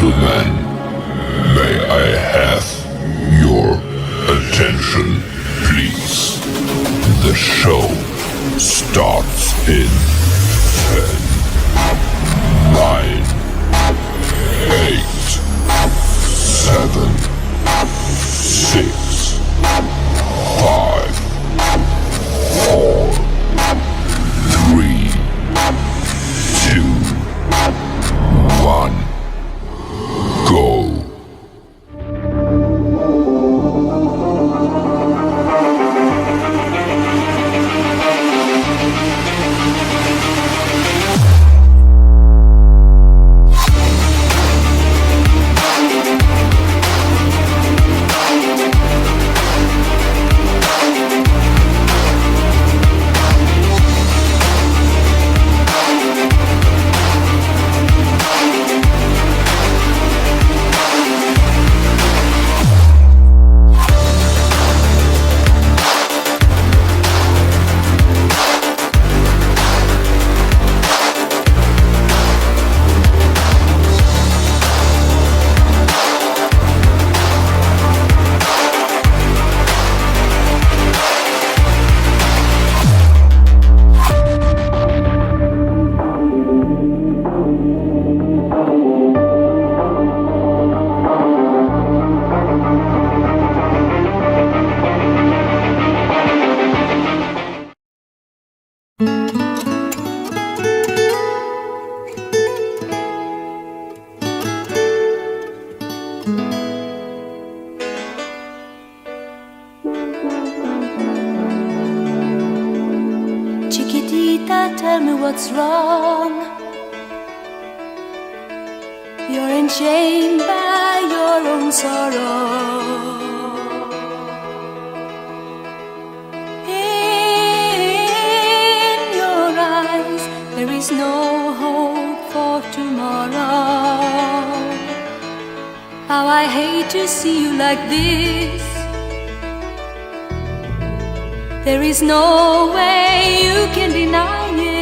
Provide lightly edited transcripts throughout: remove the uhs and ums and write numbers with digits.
gentlemen, may I have your attention, please? The show starts in 10, 9, 8, 7, 6, 5, 4, 3, 2, 1, go. Tell me what's wrong. You're enchained by your own sorrow. In your eyes there is no hope for tomorrow. How I hate to see you like this. There is no way you can deny it.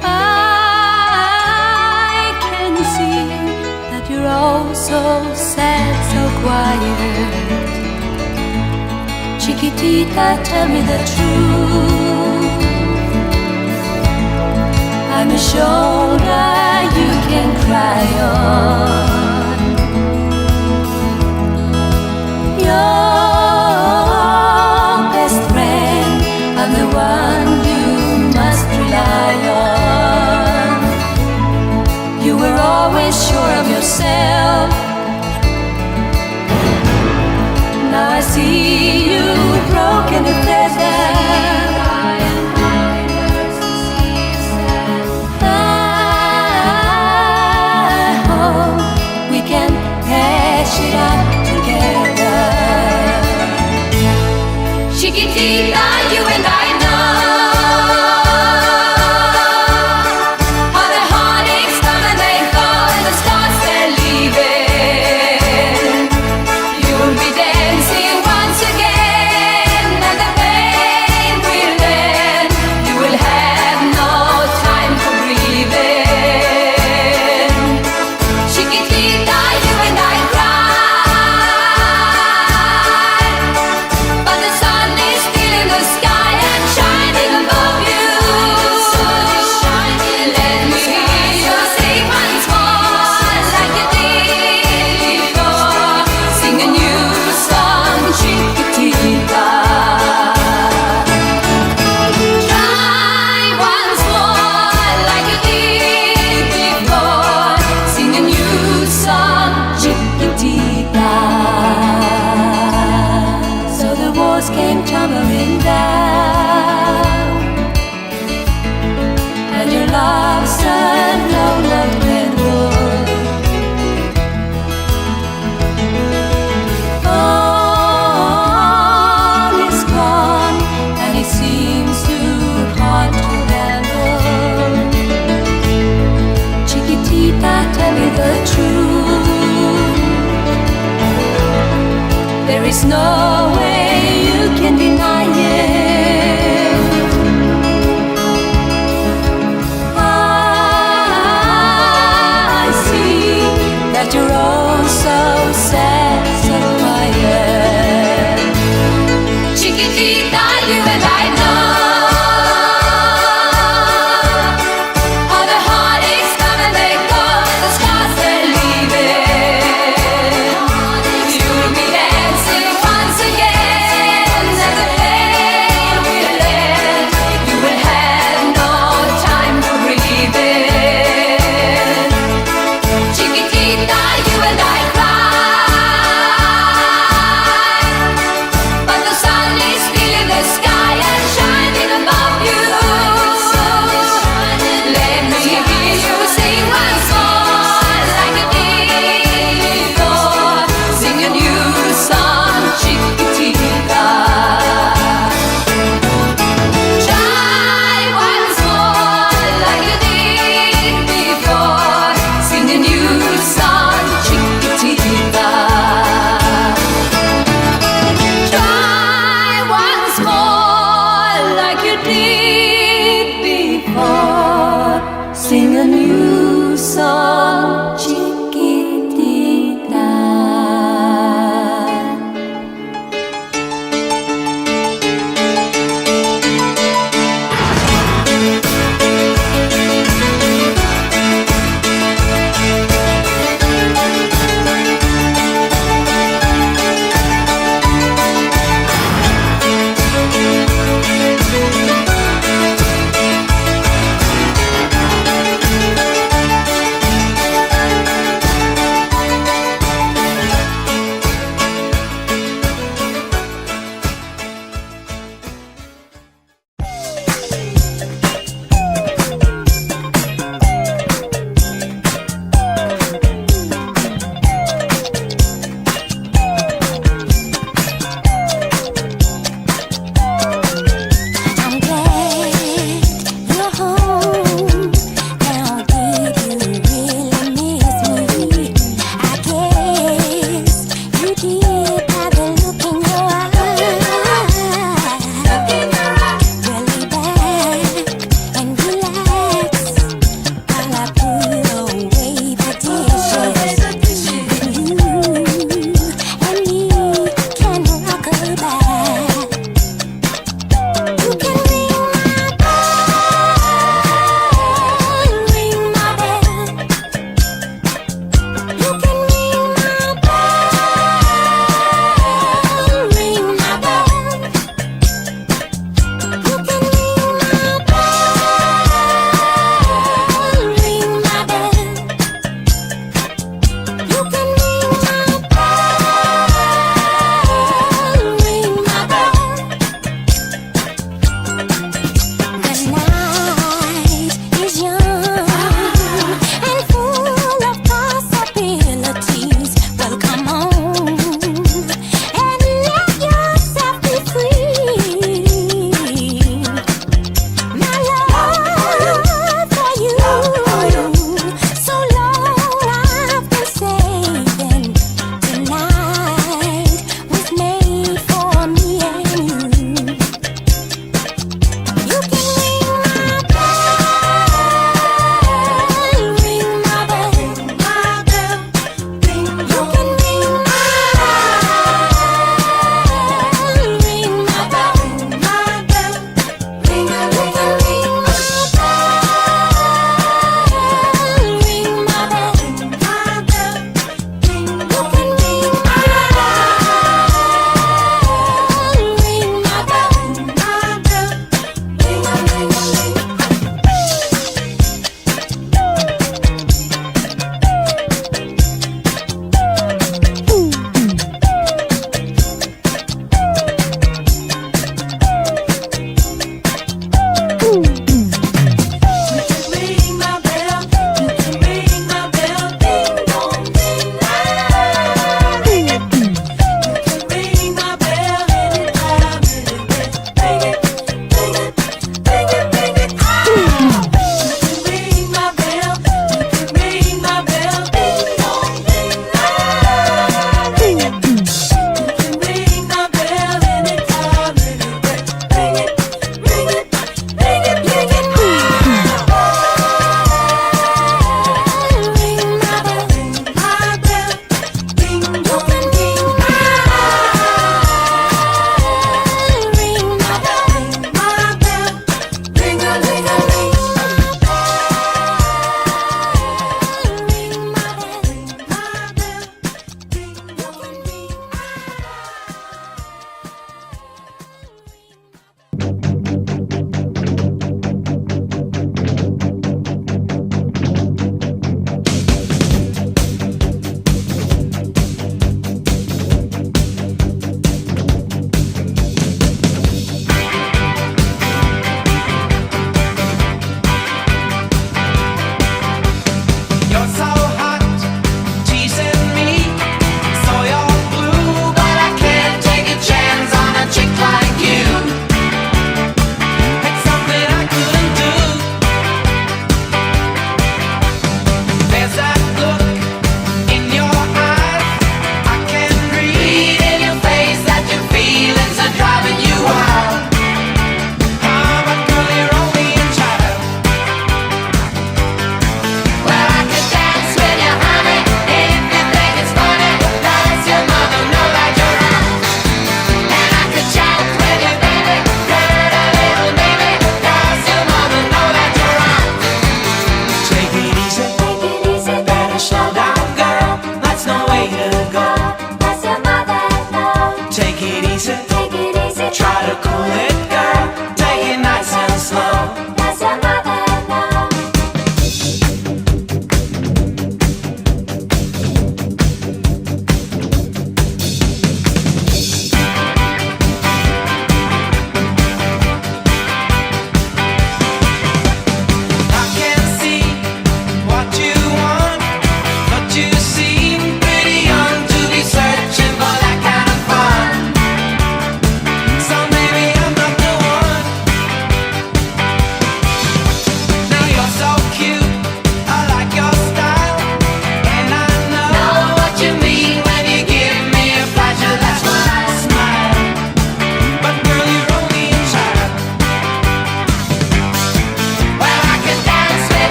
I can see that you're all so sad, so quiet. Chiquitita, tell me the truth. I'm a shoulder you can cry on. Your best friend, I'm the one you must rely on. You were always sure of yourself. Now I see you broken to pieces. I hope we can hash it out together. Chiquitita, you and I know how the heartaches come and they go and the stars they're leaving. You'll be dancing once again and the pain will end. You will have no time for breathing. Chiquitita, you and I cry, but the sun is still in the sky and shining above you. Let me hear you sing once more like you did before. Sing a new song, Chiquitita. Try once more like you did before. Sing a new song, Chiquitita. So the walls came tumbling down, and your love's turned no love redwood. All is gone, and it seems too hard to handle. Chiquitita, tell me the truth. There is no way you can deny it. I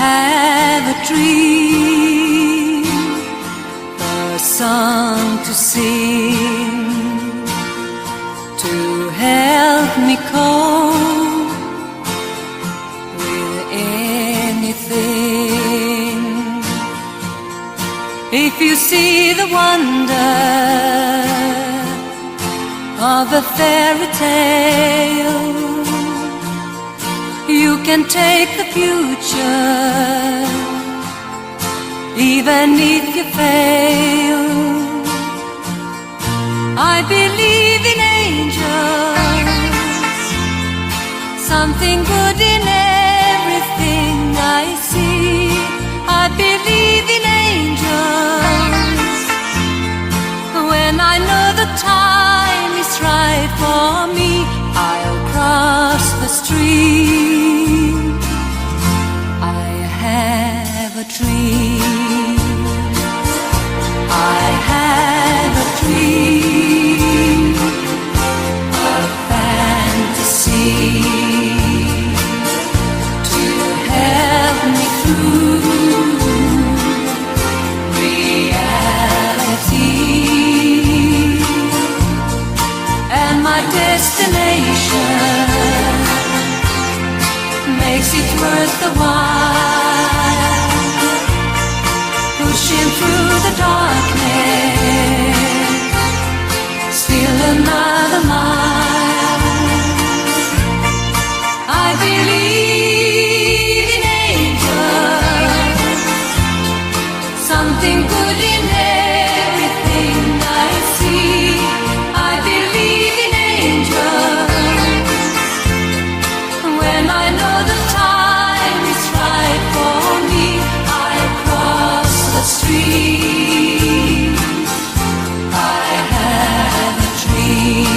have a dream, a song to sing, to help me cope with anything. If you see the wonder of a fairy tale, you can take the future, even if you fail. I believe in angels, something good in everything I see. I believe in angels, when I know the time is right for me, I'll cross the stream. I have a dream, I have a dream, a fantasy to help me through reality, and my destination makes it worth the while, pushing through the darkness, still another mile. I believe in angels, something good in everything I see. I believe in angels, when I know the time is right for me, I cross the street. I have a dream.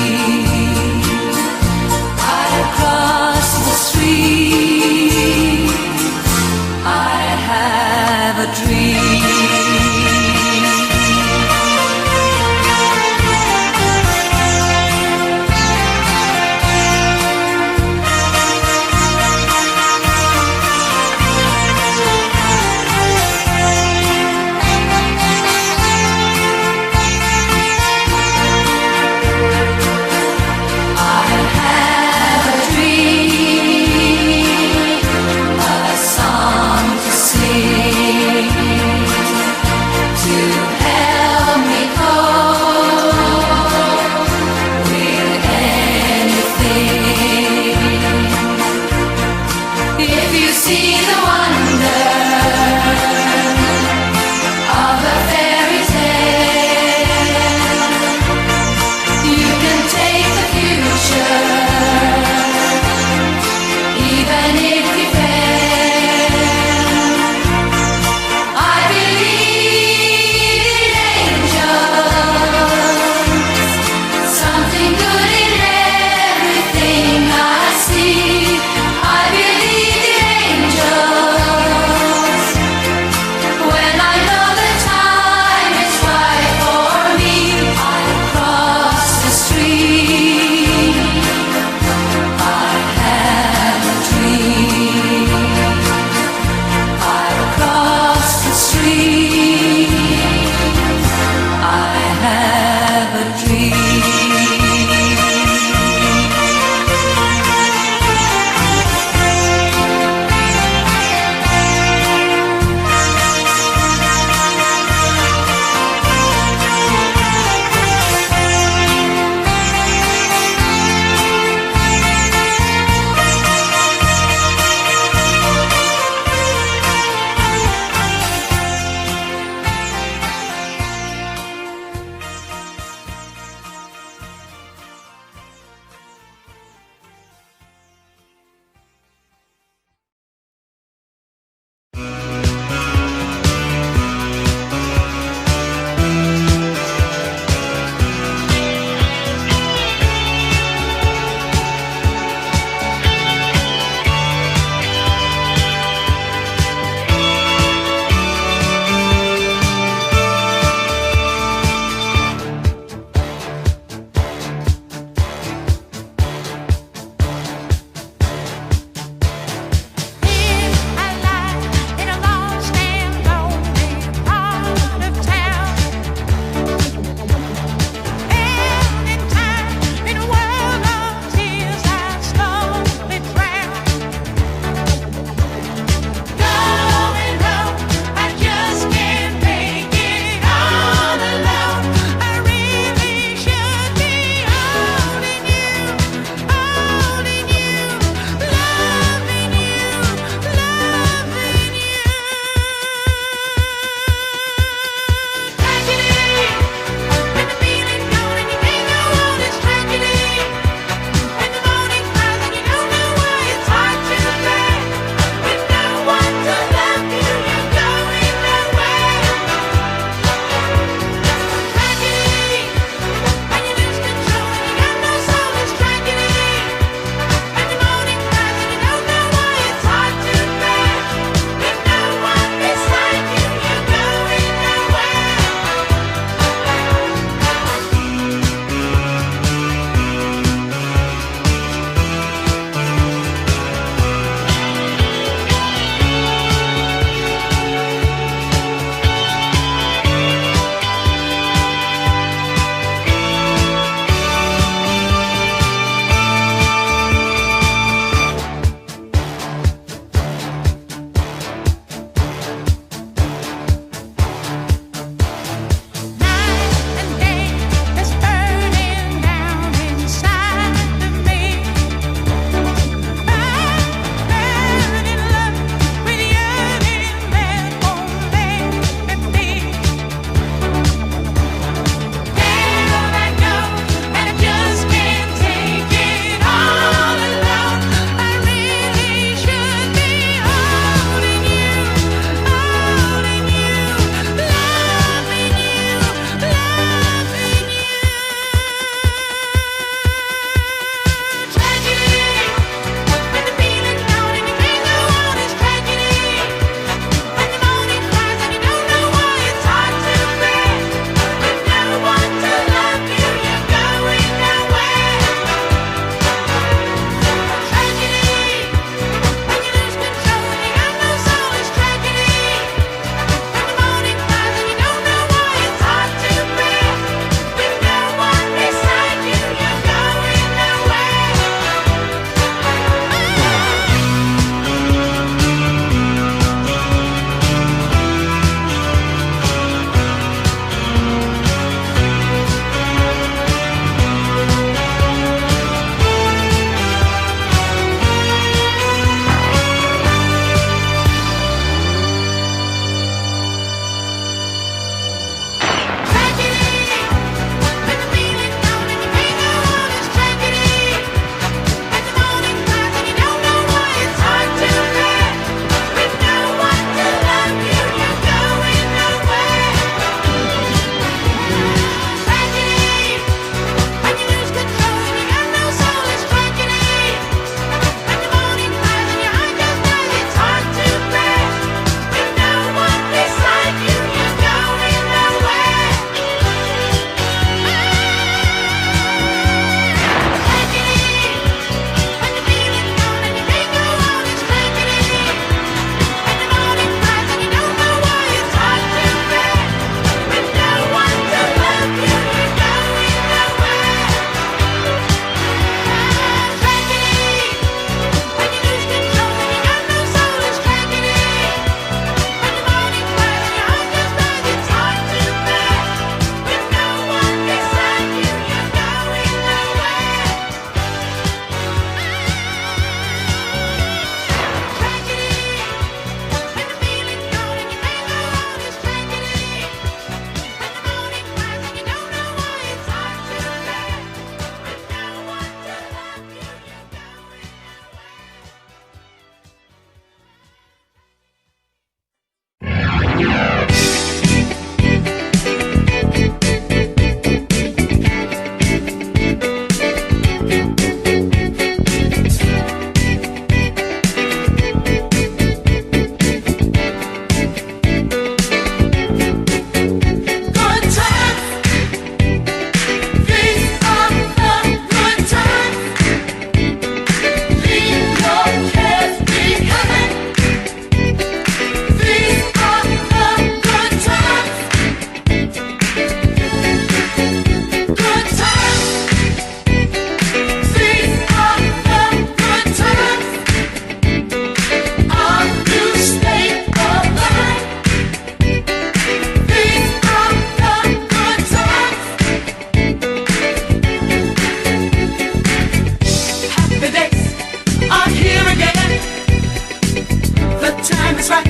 time is right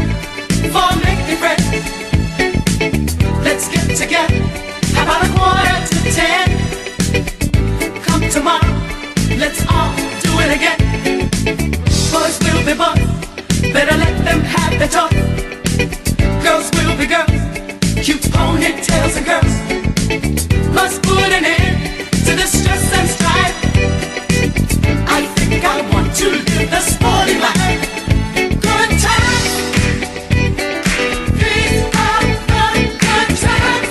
for making friends. Let's get together, how about 9:45? Come tomorrow, let's all do it again. Boys will be boys, better let them have their toys. Girls will be girls, cute ponytails and girls. Must put an end to the stress and strife. I think I want to live the sporty life. Good times, these are the good times.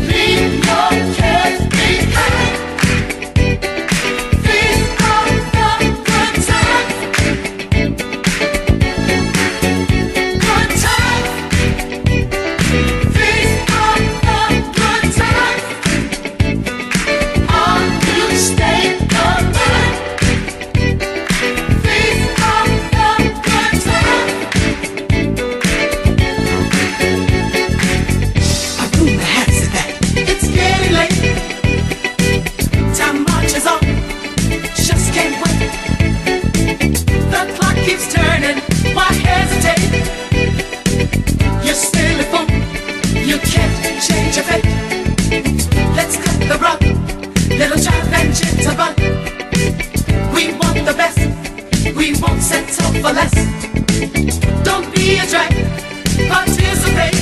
Leave your cares behind. These are the good times. Good times. These are the good times. Are you staying alive? These are the good times. I rumor has it that it's getting late. Time marches on, just can't wait. The clock keeps turning, why hesitate? You silly fool, you can't change your fate. Let's cut the rug, little jive and jitterbug. We want the best, we won't settle for less. Don't be a drag, participate.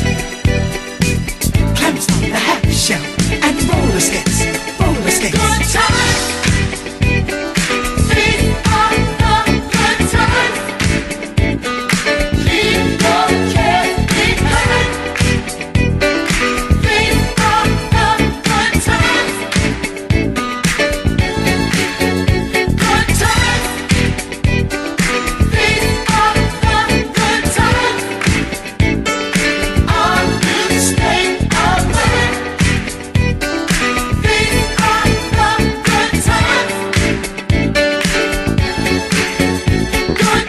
Clams on the half shell and roller skates, roller skates. Good times, these are the good times. Leave your cares behind. These are the good times. Good times. These are the good times. Are you staying alive? These are the good times. Good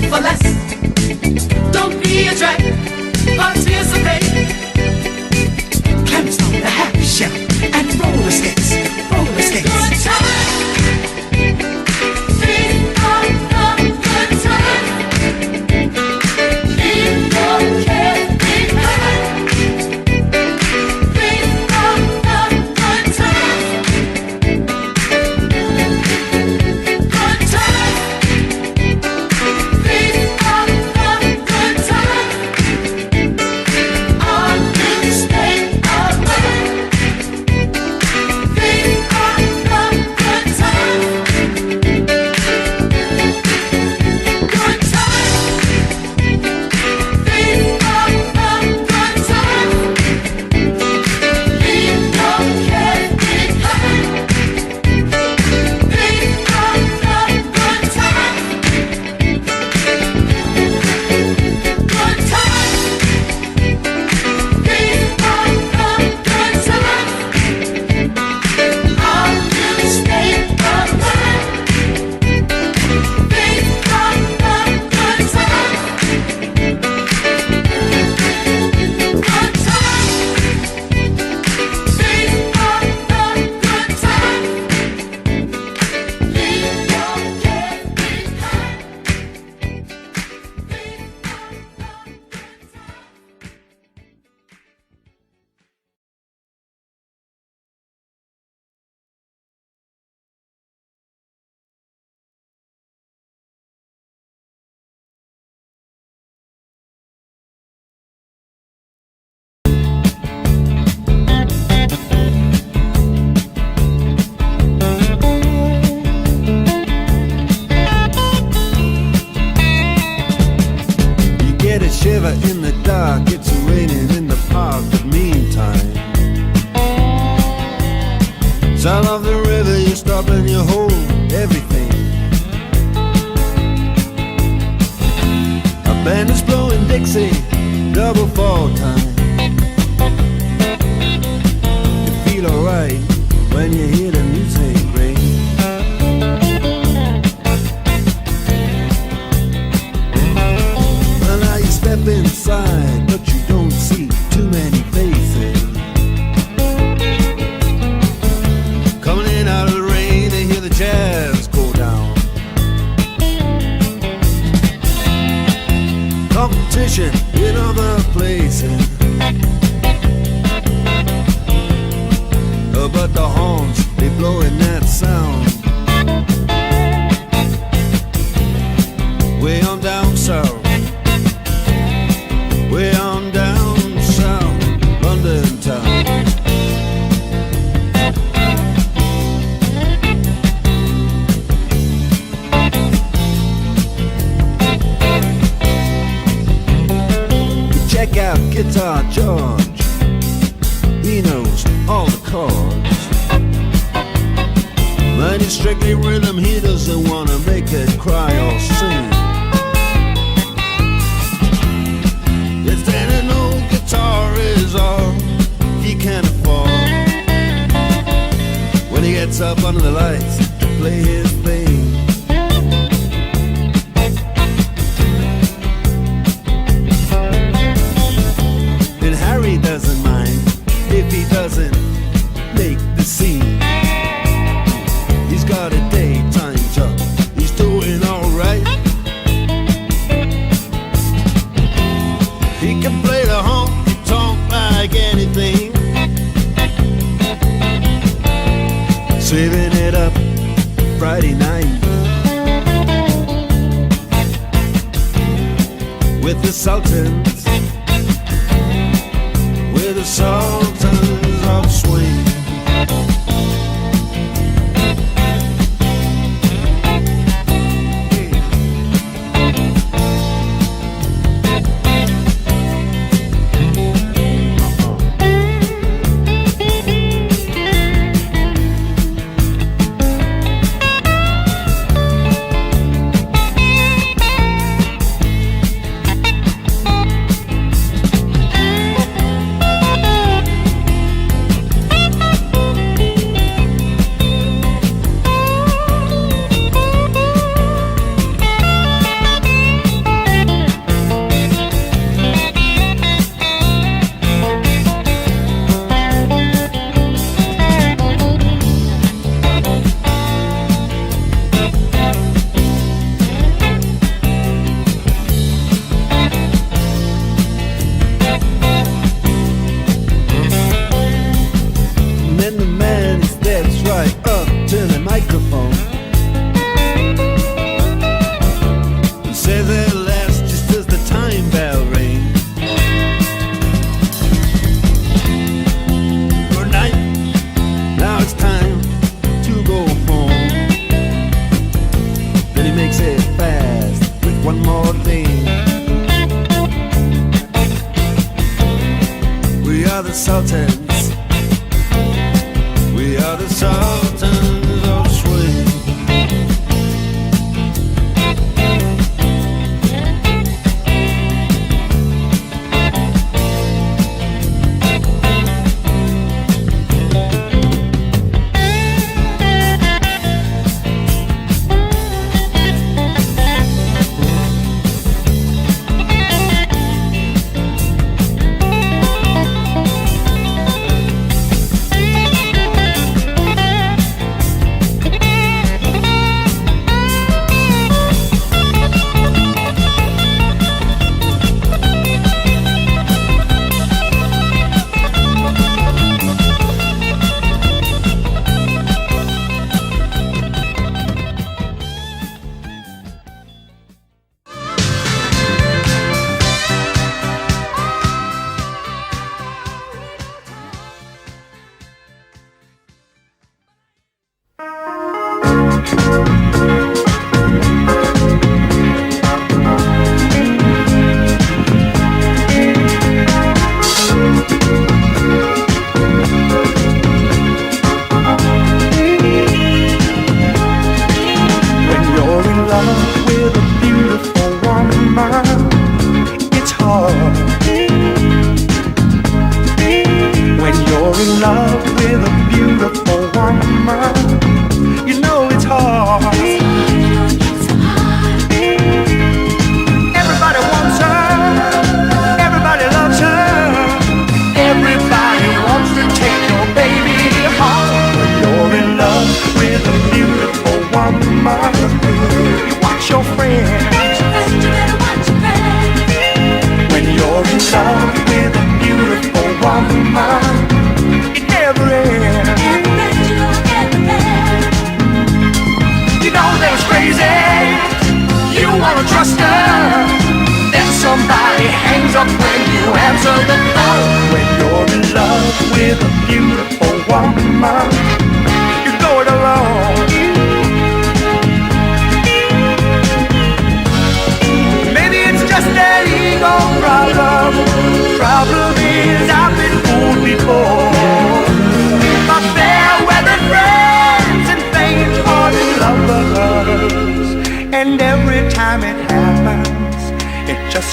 for less. Don't be a drag, participate. Climb on the half shell and roller skates, roller skates. Good time. Think of the good time. Leave your cares behind. Think of the good time. Good time. Think of the good time. On new state of mind. Think of the good time. Good time. Think of the good time. Leave your cares behind. Think of the good time. Good time. Think of the good time. On new state of mind. Think of the good time. Good time. Think of the good time. Leave your cares behind. You get a shiver in the dark, it's raining in the park, but meantime sound of the river, you stop and you hold everything. A band is blowing Dixie, double fall time. You feel alright when you hear the music ring. Well, now you step inside, but you don't see too many faces. Coming in out of the rain, they hear the jazz go down. Competition in other places, but the horns, they blowing that sound. Way on down south, way on down south, London town. Check out Guitar George, he knows all the chords. But it's strictly rhythm, he doesn't wanna make it cry or sing. If then an old guitar is all he can afford, when he gets up under the lights to play his thing. And Harry doesn't mind if he doesn't make the scene. He's got a daytime job, he's doing alright. He can play the honky tonk like anything, saving it up Friday night with the Sultans, with the Sultans of Swing. sultans. We are the sultans of swing.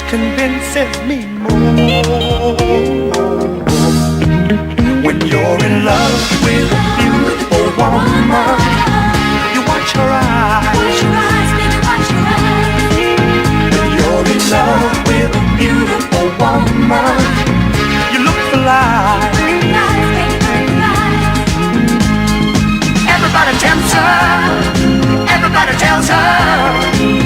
Convinces me more. When you're in love with a beautiful woman, you watch her eyes. Watch your eyes, baby, watch your eyes. When you're in love with a beautiful woman, you look for life. Everybody tempts her, everybody tells her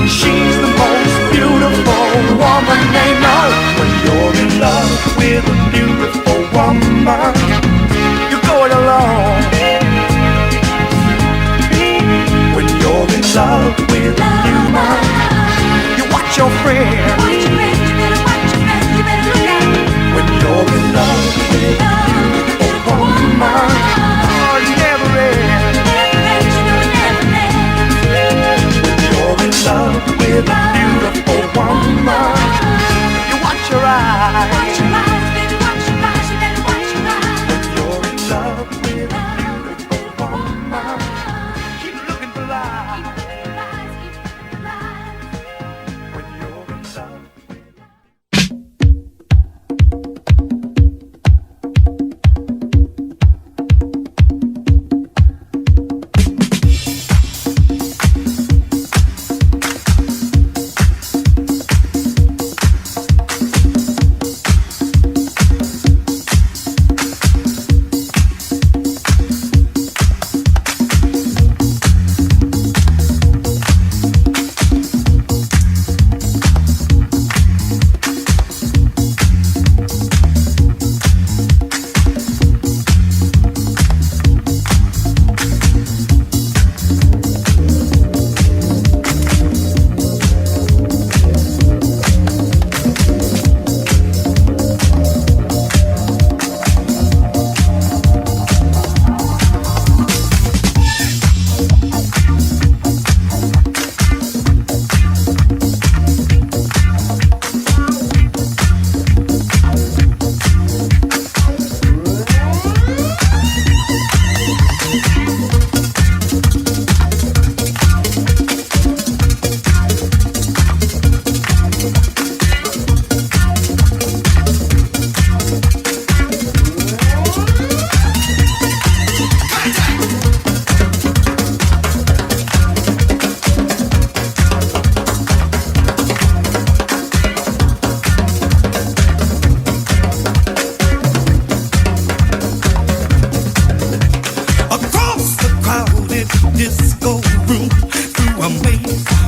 she's the most beautiful woman they know. When you're in love with a beautiful woman, you go it alone.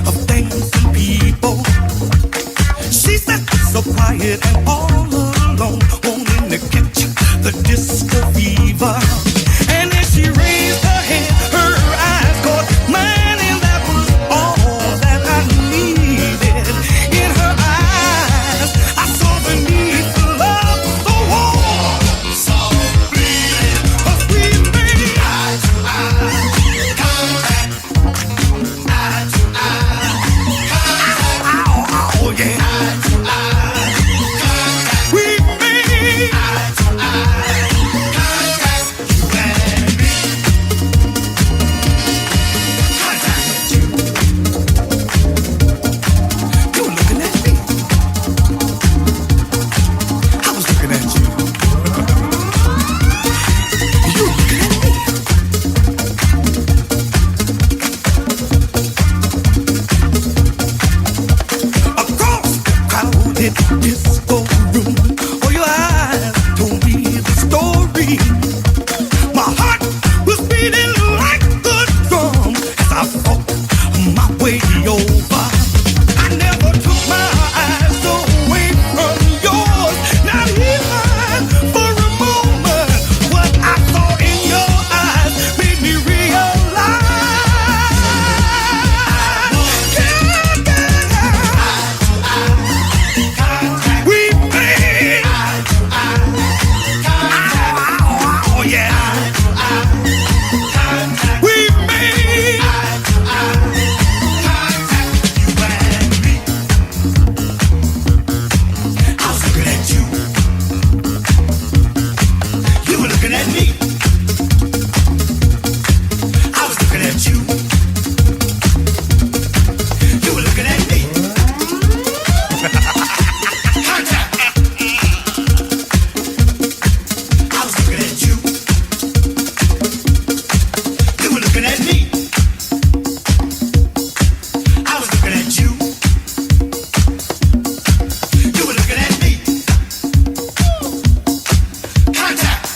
of dancing people. She sat so quiet and all alone, wanting to catch the disco fever. And as she raised her head, her eyes caught mine, and that was all that I needed. In her eyes, I saw the need for love, so warm, so bleeding, a sweet baby. Eye to eye contact, eye to eye contact. Oh yeah. Eye to eye contact. We made eye to eye contact. You and me. Contact. You were looking at me. I was looking at you. You were looking at me. Across the crowded disco room, oh, your eyes told me the story. My heart was beating like a drum as I fought my way over. I never took my eyes away from yours, not even for a moment. What I saw in your eyes made me realize. We made. Oh yeah. We made. You and me. I was looking at you. You were looking at me. I was looking at you. You were looking at me. Contact. I was looking at you. You were looking at me. I was looking at you. You were looking at me. Contact.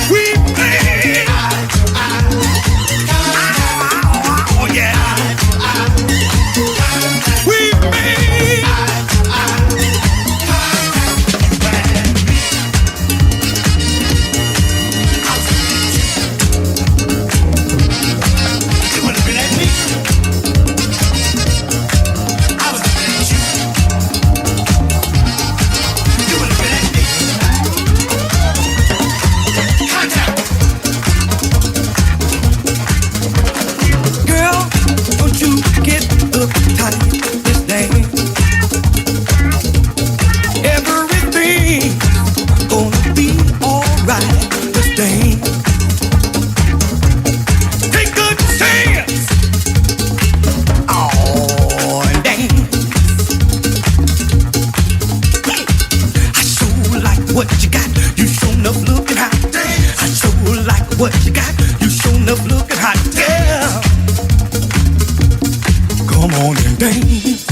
We made. Oh yeah. We made. You were looking at me. I was looking at you. You were looking at me. Contact. Girl, don't you get uptight this day. Everything's gonna be alright this day. Take a chance. Oh, and dance. I sure like what you got. You sure enough looking hot. I sure like what you got. You sure enough looking hot. Yeah. Come on and dance.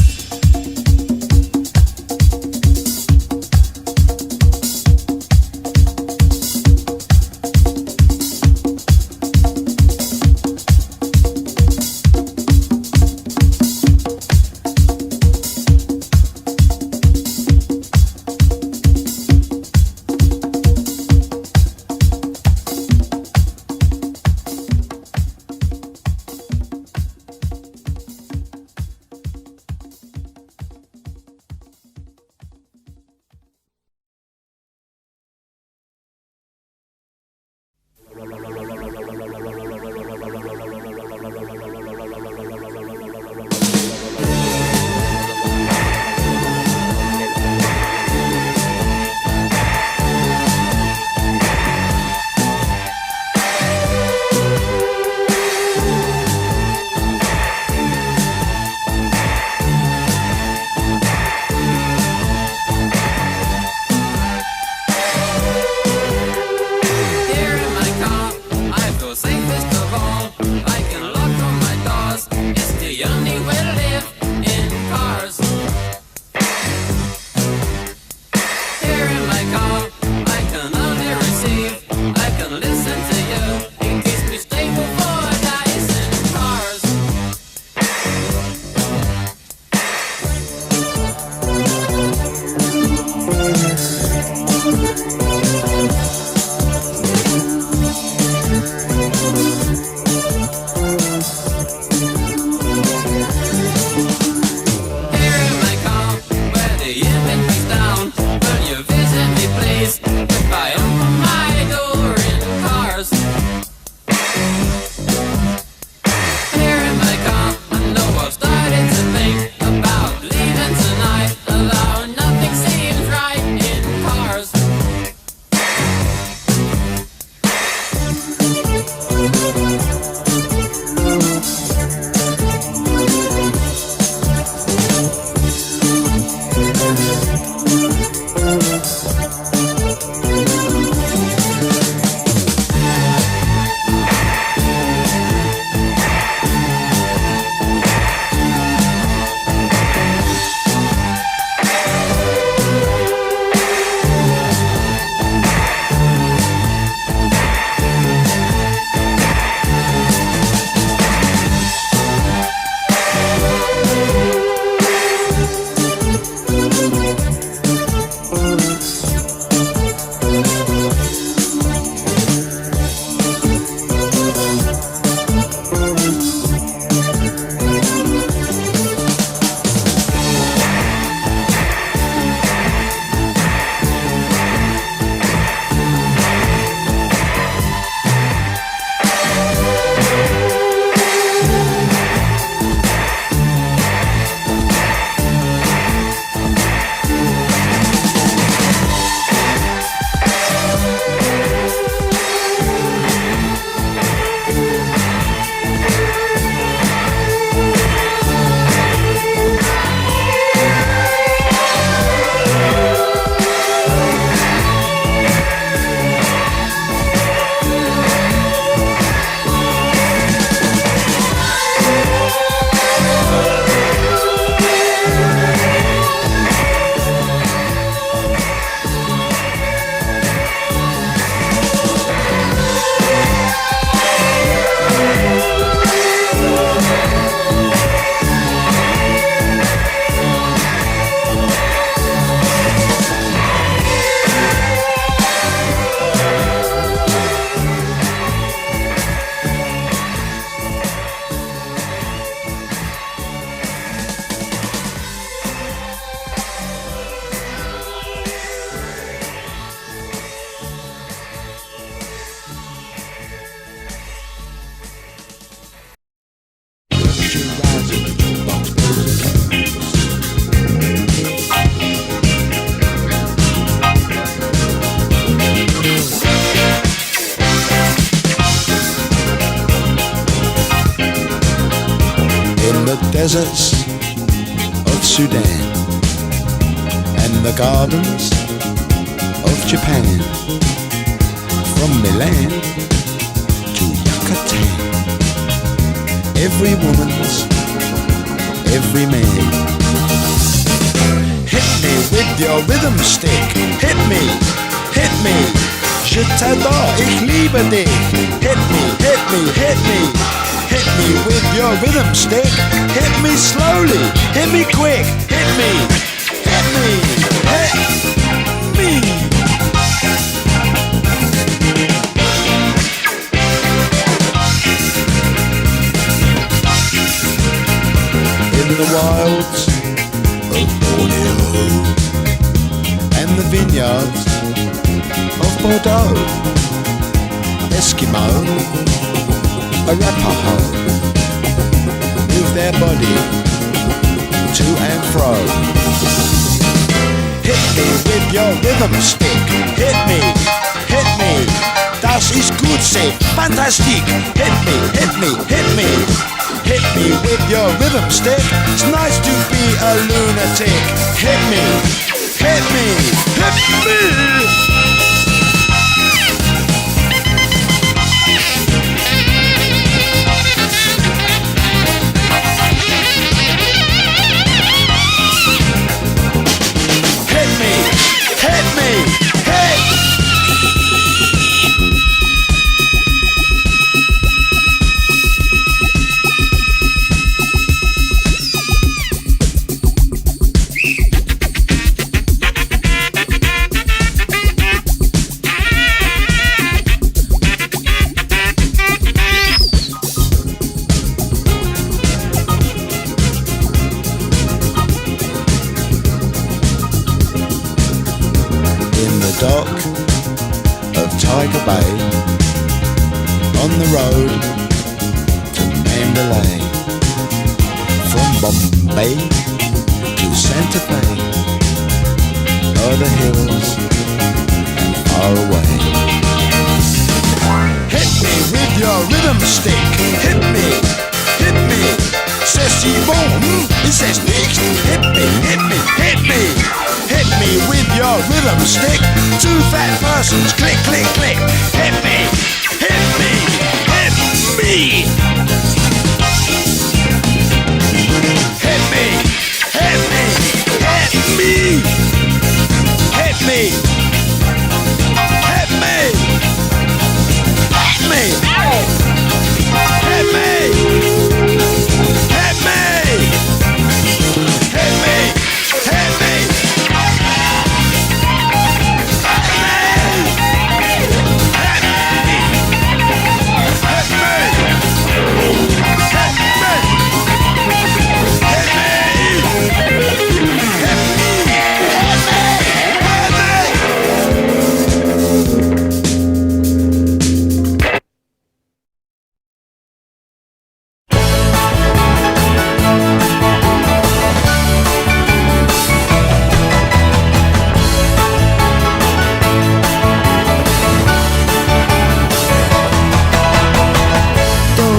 deserts of Sudan and the gardens of Japan, from Milan to Yucatan. Every woman's, every man. Hit me with your rhythm stick. Hit me, hit me. Je t'adore, ich liebe dich. Hit me, hit me, hit me. Hit me with your rhythm stick. Hit me slowly, hit me quick. Hit me, hit me, hit me. In the wilds of Borneo and the vineyards of Bordeaux, Eskimo, Arapaho move their body to and fro. Hit me with your rhythm stick. Hit me, hit me. Das ist gut, say fantastic. Hit me, hit me, hit me. Hit me with your rhythm stick. It's nice to be a lunatic. Hit me, hit me, hit me. Dock of Tiger Bay, on the road to Mandalay, from Bombay to Santa Fe, o'er the hills and far away. Hit me with your rhythm stick. Hit me, hit me. C'est si bon, c'est nicht. Hit me, hit me, hit me. Hit me with your rhythm stick. Two fat persons, click, click, click. Hit me, hit me, hit me. Hit me, hit me, hit me. Hit me, hit me, hit me. Hit me, hit me, hit me, hit me.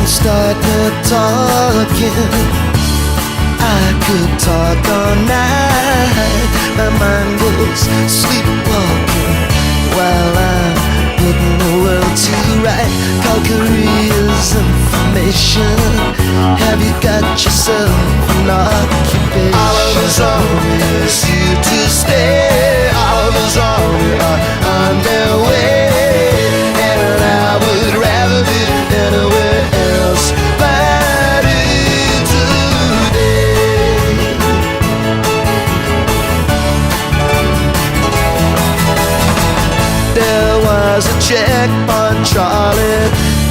Start talking. I could talk all night. My mind goes sleepwalking while I'm putting the world to right. Call careers information. Have you got yourself an occupation? Oliver's Army is here to stay. Oliver's Army are on their way, and I would rather be anywhere else but today. There was a check on Charlie.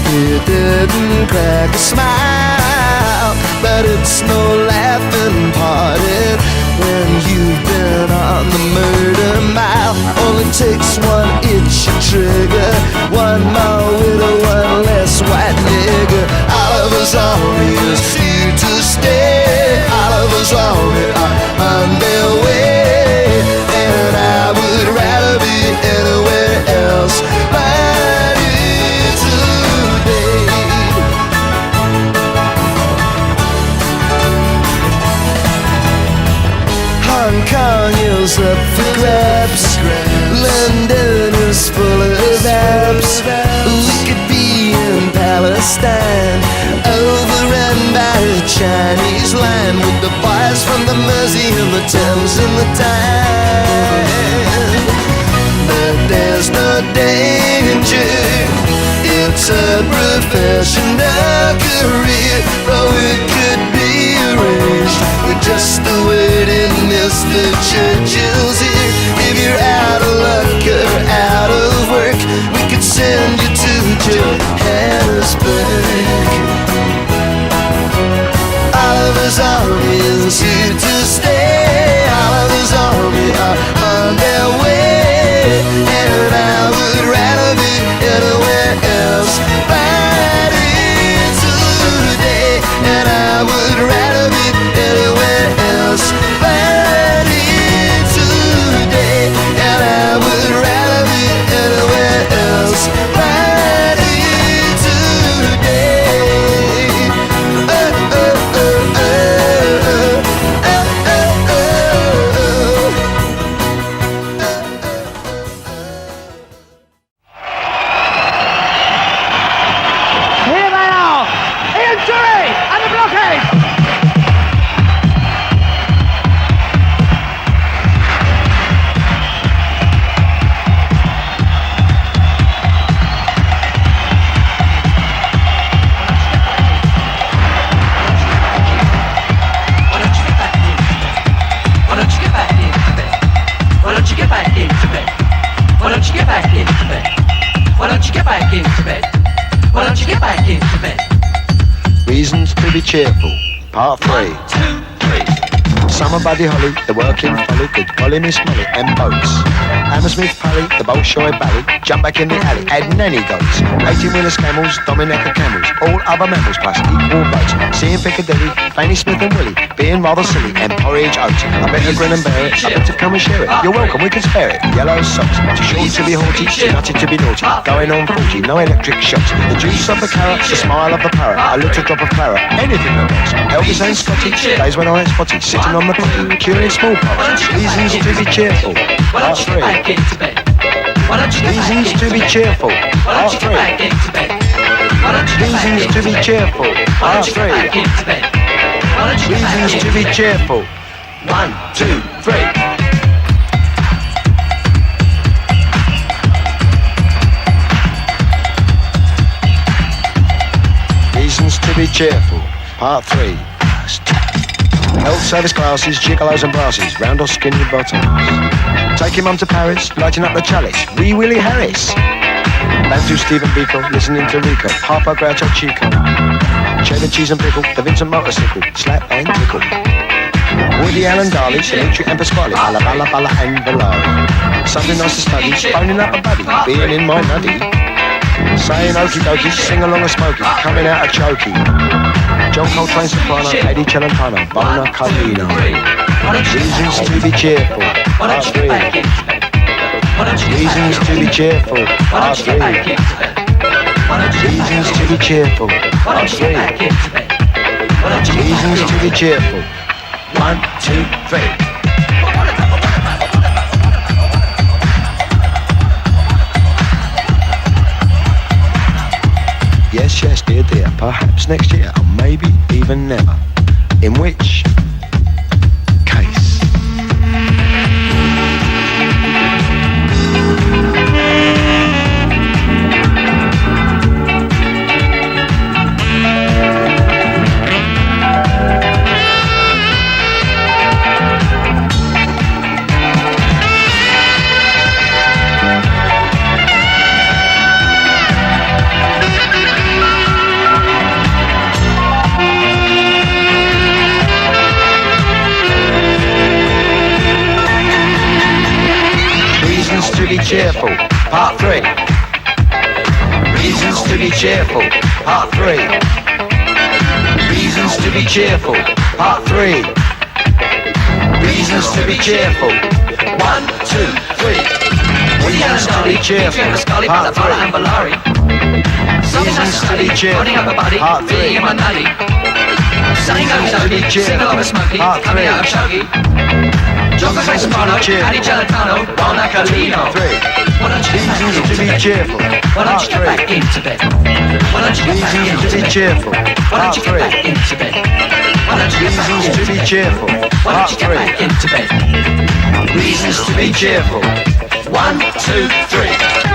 He didn't crack a smile, but it's no laughing party when you've been on the murder mile. Only takes one itch and trigger, one more widow, one less white nigger. Oliver's Army is here to stay. Oliver's Army are on their way, and I would rather be anywhere else but here today. Thames and the Tyne. But there's no danger. It's a professional career. Oh, it could be arranged with just the waiting Mr. Churchill's here. If you're out of luck or out of work, we could send you to Johannesburg. Oliver's Army is here to stay. Oliver's Army are on their way, and I would rather be anywhere else. Fighting today, and I would rather be anywhere else. Fighting today, and I would rather be anywhere else. Fighting today. Here they are, Ian Dury and the blockade. Why don't you get back into bed? Why don't you get back into bed? Why don't you get back into bed? Why don't you get back into bed? Why don't you get back into bed? Reasons to be cheerful, part 3. 1, 2, 3. Summer Buddy Holly, the working folly, good golly Miss Molly, and boats. Hammersmith Pally, the Bolshoi Bally, jump back in the alley, add nanny goats. 18-wheelers, camels, Dominica camels, all other mammals plus equal votes. Seeing Piccadilly, Fanny Smith and Willie, being rather silly, and porridge oats. I better grin and bear it, I better come and share it. You're welcome, we can spare it. Yellow socks, too short to be haughty, too nutty to be naughty. Going on 40, no electric shocks. The juice of the carrot, the smile of the parrot, a little drop of claret, anything that works. Elvis and Scotty, days when I was spotty, sitting on the potty, curing smallpox. Reasons to be cheerful, part 3. Reasons to be cheerful, part 3. Reasons to be cheerful, part 3. Reasons to be cheerful. 1, 2, 3. Reasons to be cheerful, part 3. Health service classes, gigolos and brasses, round or skinny bottoms. Taking mum to Paris, lighting up the chalice, Wee Willie Harris. Bantu Stephen Biko, listening to Rico, Papa Groucho Chico. Cheddar cheese and pickle, the Vincent motorcycle, slap and tickle. Woody Allen Darley, Dimitri and Pasquale, Balla Balla Balla and Valari. Something nice to study, phoning up a buddy, being in my nutty. Saying okie dokie, sing along a smoky, coming out a chokey. John Coltrane soprano, Eddie Celentano, Bona Carlino. Reasons to be cheerful, part 3. Reasons to be cheerful, part 3. Reasons to be cheerful, part 3. Reasons to be cheerful. 1, 2, 3. Yes, yes, dear, dear, perhaps next year, or maybe even never. In which case... to be cheerful, part 3. Reasons to be cheerful, part 3. Reasons to be cheerful, part 3. Reasons to be cheerful. 1, 2, 3. Reasons to be cheerful, part 3. Reasons to be cheerful, part 3. Reasons to be cheerful, part 3. Reasons to be cheerful, part 3. Reasons to be cheerful, part 3. Reasons to be cheerful, part 3. Reasons to be cheerful. Part 3. Back into bed. Reasons to be cheerful. 1, 2, 3.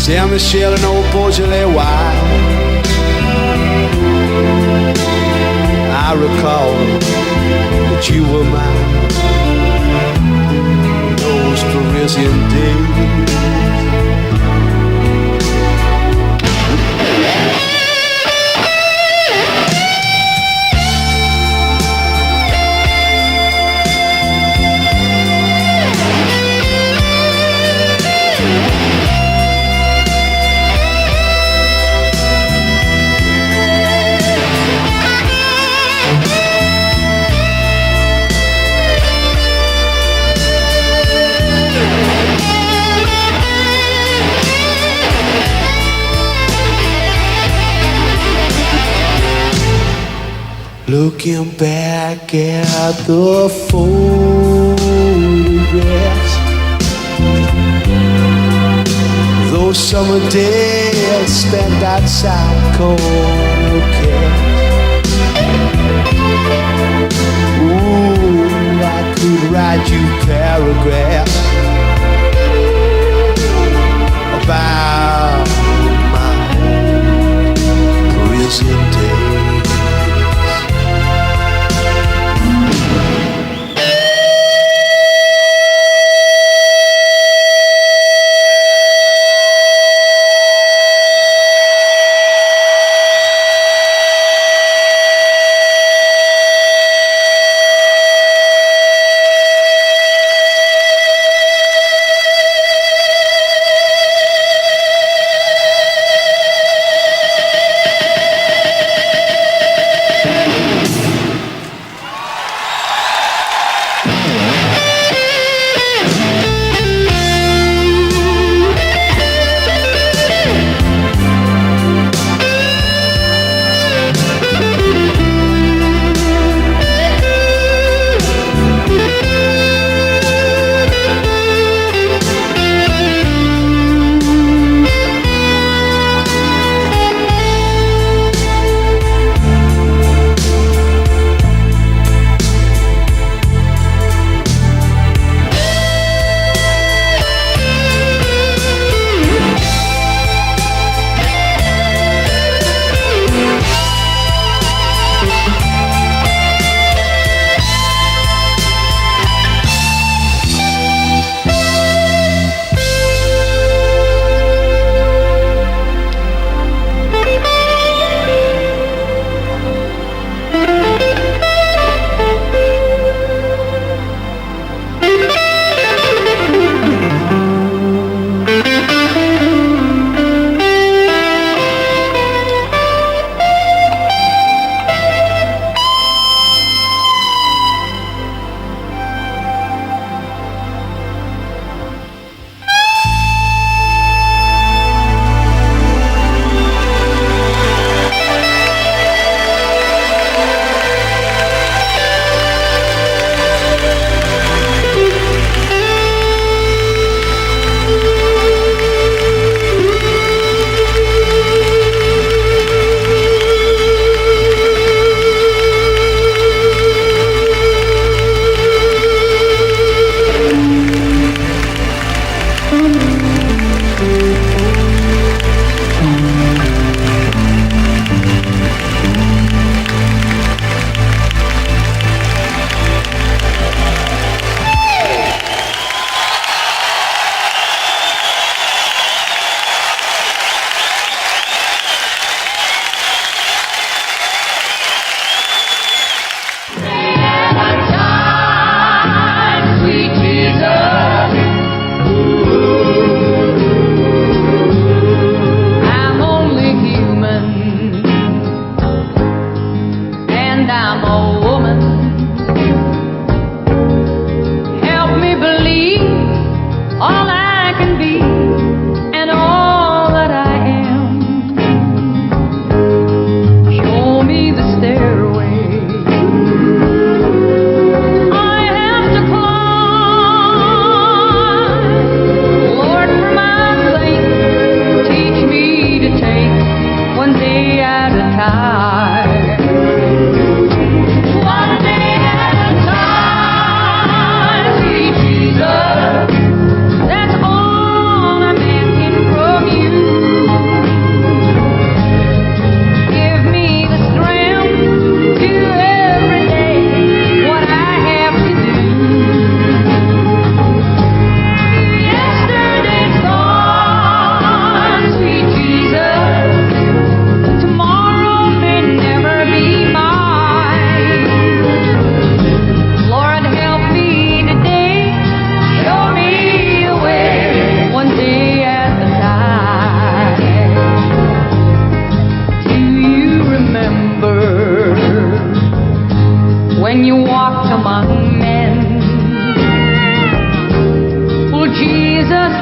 Saint-Michel and old Beaujolais wine. I recall that you were mine. Those Parisian days. Looking back at the photographs, those summer days spent outside corner cafes. Ooh, I could write you paragraphs about my prison days.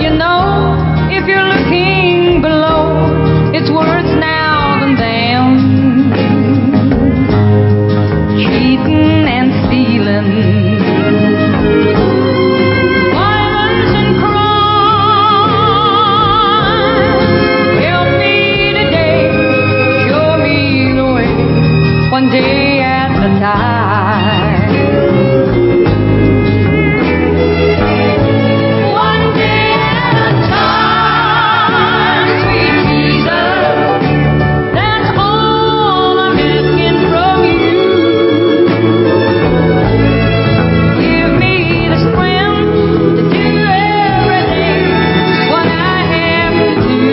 you know, if you're looking below, it's worse now than them. Cheating and stealing, violence and crime. Help me today, show me the way, one day at a time. One day at a time, sweet Jesus, that's all I'm asking from you. Give me the strength to do every day what I have to do.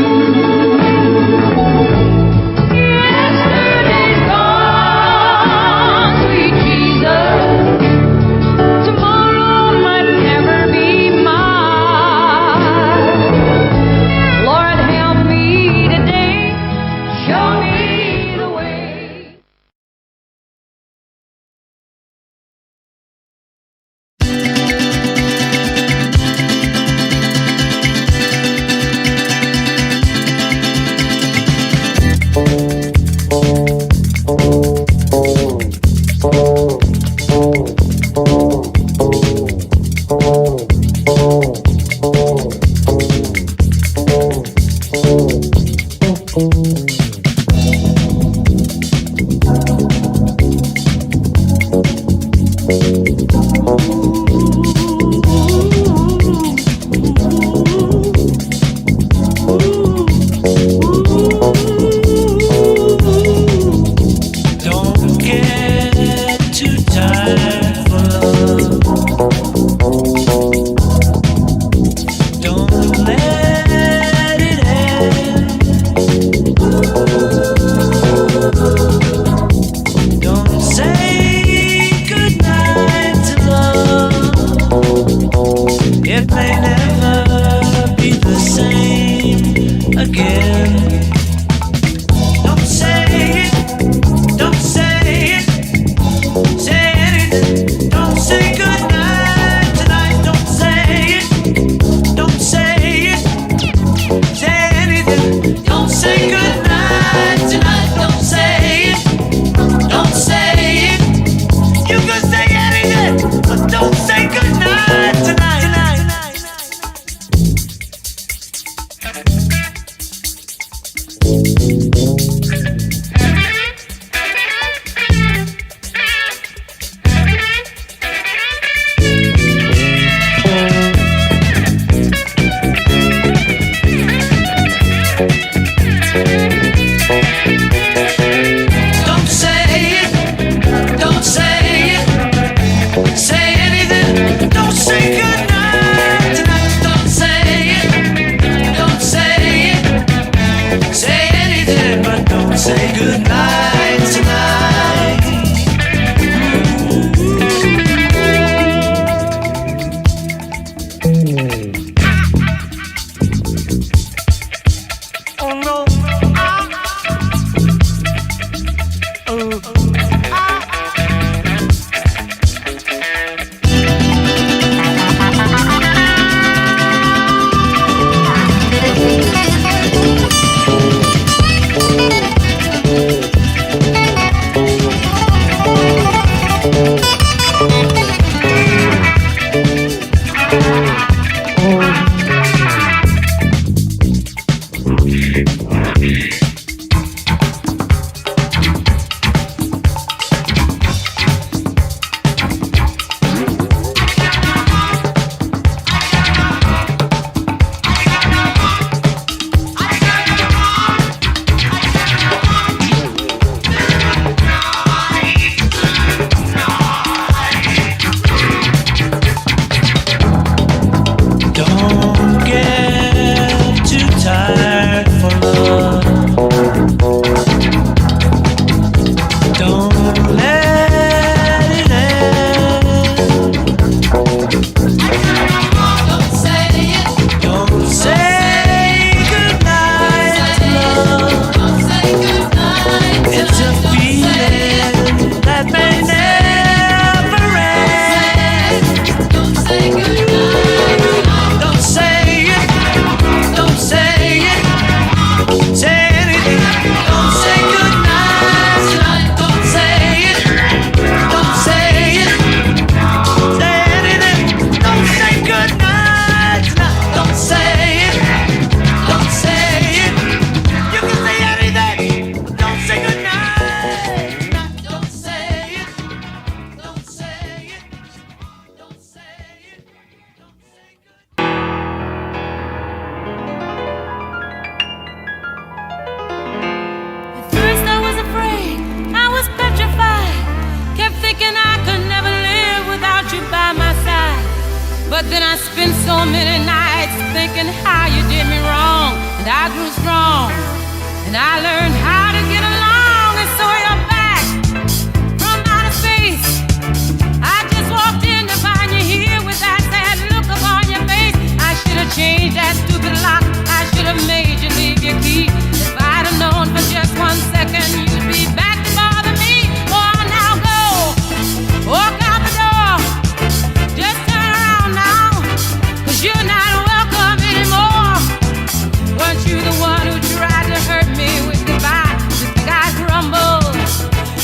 Yesterday's gone, sweet Jesus. Tomorrow might never be mine. Lord, help me today. Show me the way. Don't get too tired for love. Don't let it end. Don't say goodnight to love. It may never be the same again. Don't say it. Don't say it. Say anything. Don't say goodnight tonight. Don't say it. Don't say it. Say anything. Don't say goodnight tonight. Don't say it. Don't say it. You can say anything, but don't say goodnight tonight. Don't say it. Don't say it. Say anything. Don't say goodnight tonight. Don't say it. Don't say it. Say anything, but don't say goodnight tonight. Oh no. But then I spent so many nights thinking how you did me wrong, and I grew strong, and I learned how to get along, and so you're back from outer space. I just walked in to find you here with that sad look upon your face. I should have changed that stupid lock. I should have made you leave your key. If I'd have known for just 1 second you'd be back to bother me. Oh, now go, walk out the door. Just turn around now, 'cause you're not welcome anymore. Weren't you the one who tried to hurt me with goodbye? You think I'd crumble?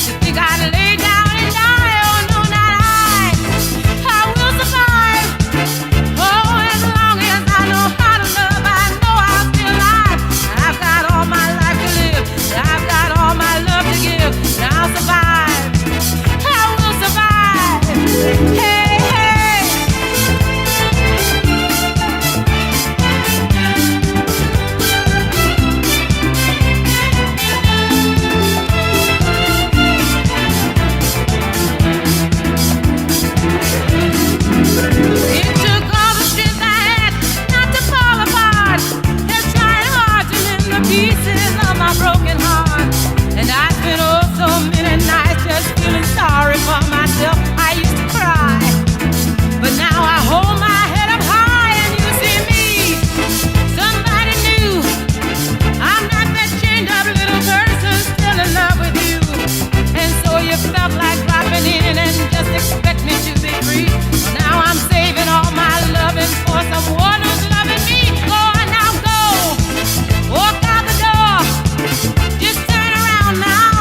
You think I'd lay down and die? Oh, no, not I. I will survive. Oh, as long as I know how to love, I know I'll be alive. I've got all my life to live. I've got all my love to give. And I'll survive. I will survive. Hey, hey. It took all the strength I had not to fall apart. Just trying hard to mend the pieces of my broken heart. And I spent oh so many nights just feeling sorry for myself. I used to cry, but now I hold my head up high and you see me. Somebody new. I'm not that chained up little person still in love with you. And so you felt like dropping in and just expect me to be free. Now I'm saving all my loving for someone who's loving me. Go on now, go. Walk out the door. Just turn around now,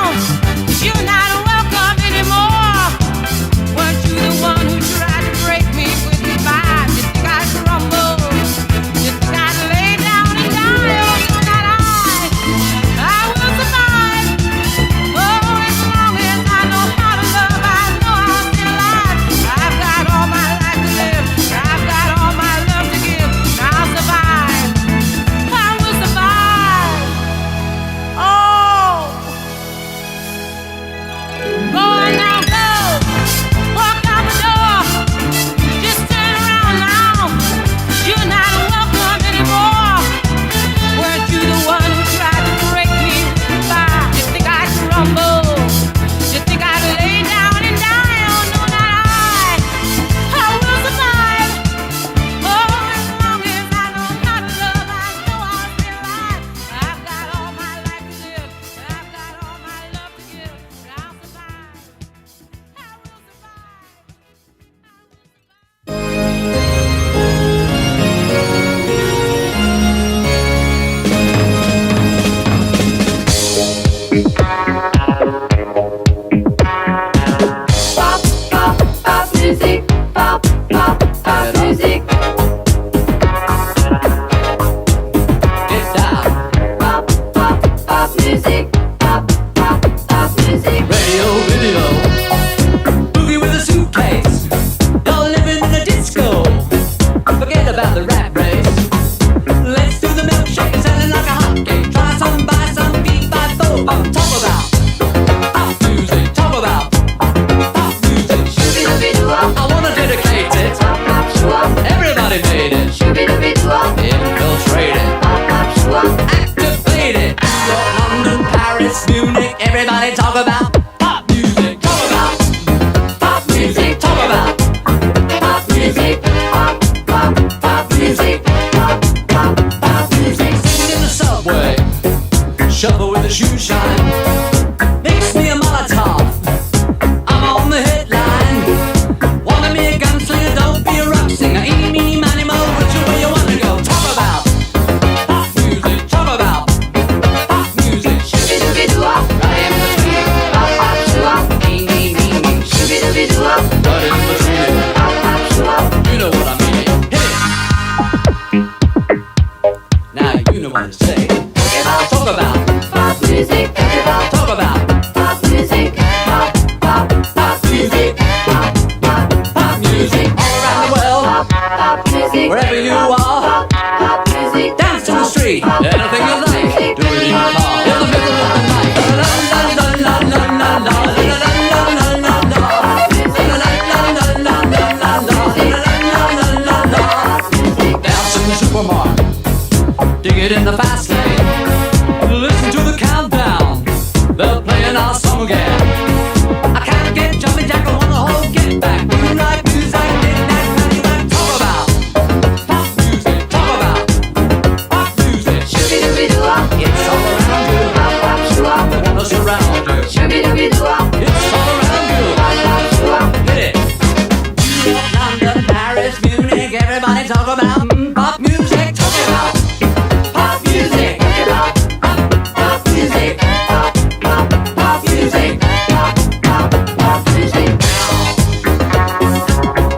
'cause you're not welcome anymore. Weren't you the one who tried to break me with goodbye? You think I'd crumble? You think I'd lay down and die? Oh, no, not I. I will survive. Oh, as long as I know how to love, I know I'll be alive. I've got all my life to live. I've got all my love to give. And I'll survive. I will survive. Oh. Go on now, go. Walk out the door. Just turn around now. You're not welcome anymore. Weren't you the one who tried to break me with goodbye? You think I'd crumble? You think I'd lay down and die? Oh, no, not I. I will survive. Oh, as long as I know how to love, I know I'll be alive. I've got all my life to live. I've got all my love to give. And I'll survive. I will survive. Pop, pop, pop music. Pop, pop, pop music. Pop, pop, pop music. Pop, pop, pop music. Radio, video, movie with a suitcase. You're living in a disco. Forget about the rat race. Let's do the milkshake and sell it like a hotcake. Try some, buy some, beat by four. Talk about pop music. Talk about pop music. Shoo-be-doo-be-doo-wop. I wanna dedicate it. Pop, pop, shoo-wop. Everybody made it. Shoo-be-doo-be-doo-wop. Infiltrate it. Pop, pop, shoo-wop. Activate it. London, Paris, Munich. Everybody talk about pop music. Talk about Pop music. Talk about Pop music. Pop, pop, pop music. Pop, pop, pop music. singing in the subway. Shuffle with the shoe shine. Mix me a Molotov. I'm on the headline. Wanna be a gunslinger, don't be a rock singer. Eeny, meeny, miny, mo, which way you wanna go? Talk about pop music. Talk about pop music. Shoo-be-doo-be-doo-wop. Right in between. Pop, pop, shoo-wop. Eeny, meeny, Shoo-be-doo-be-doo-wop. right in between. Pop, pop, shoo-wop. You know what I mean. Hit it. Now you know what to say. Talk about Pop music. Talk about Pop music. Pop, pop, pop music. Pop, pop, pop music all around the world. pop, pop music. Wherever you are, Pop, pop music. dance to the street. Anything you like, do it in your car. In the middle of the night. La la la la la la la la la la la la la. La la la la la la la la la la la la la. it in the fast lane. Listen to the countdown, they're playing our song again. I can't get jumping jack, I want the whole get back. Moonlight music, knick-knack, paddywhack. Talk about pop music, talk about pop music. Shooby-dooby-doo-wop, it's all around you. Pop, shoo-wop, they wanna surround you. Shooby-dooby-doo-wop, it's all around you. Pop, shoo-wop, hit it. New York, London, Paris, Munich, everybody talk about pop music, talk about pop music, talk about pop music, pop music, pop music.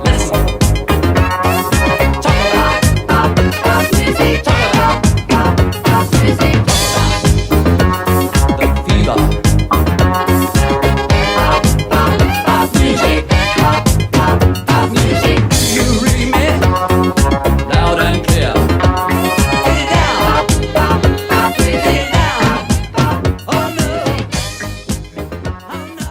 Listen, talk about pop music, talk about pop music, the fever. Pop music, pop music. You read me loud and clear. Get it down, pop music, get it down. Oh no, oh no.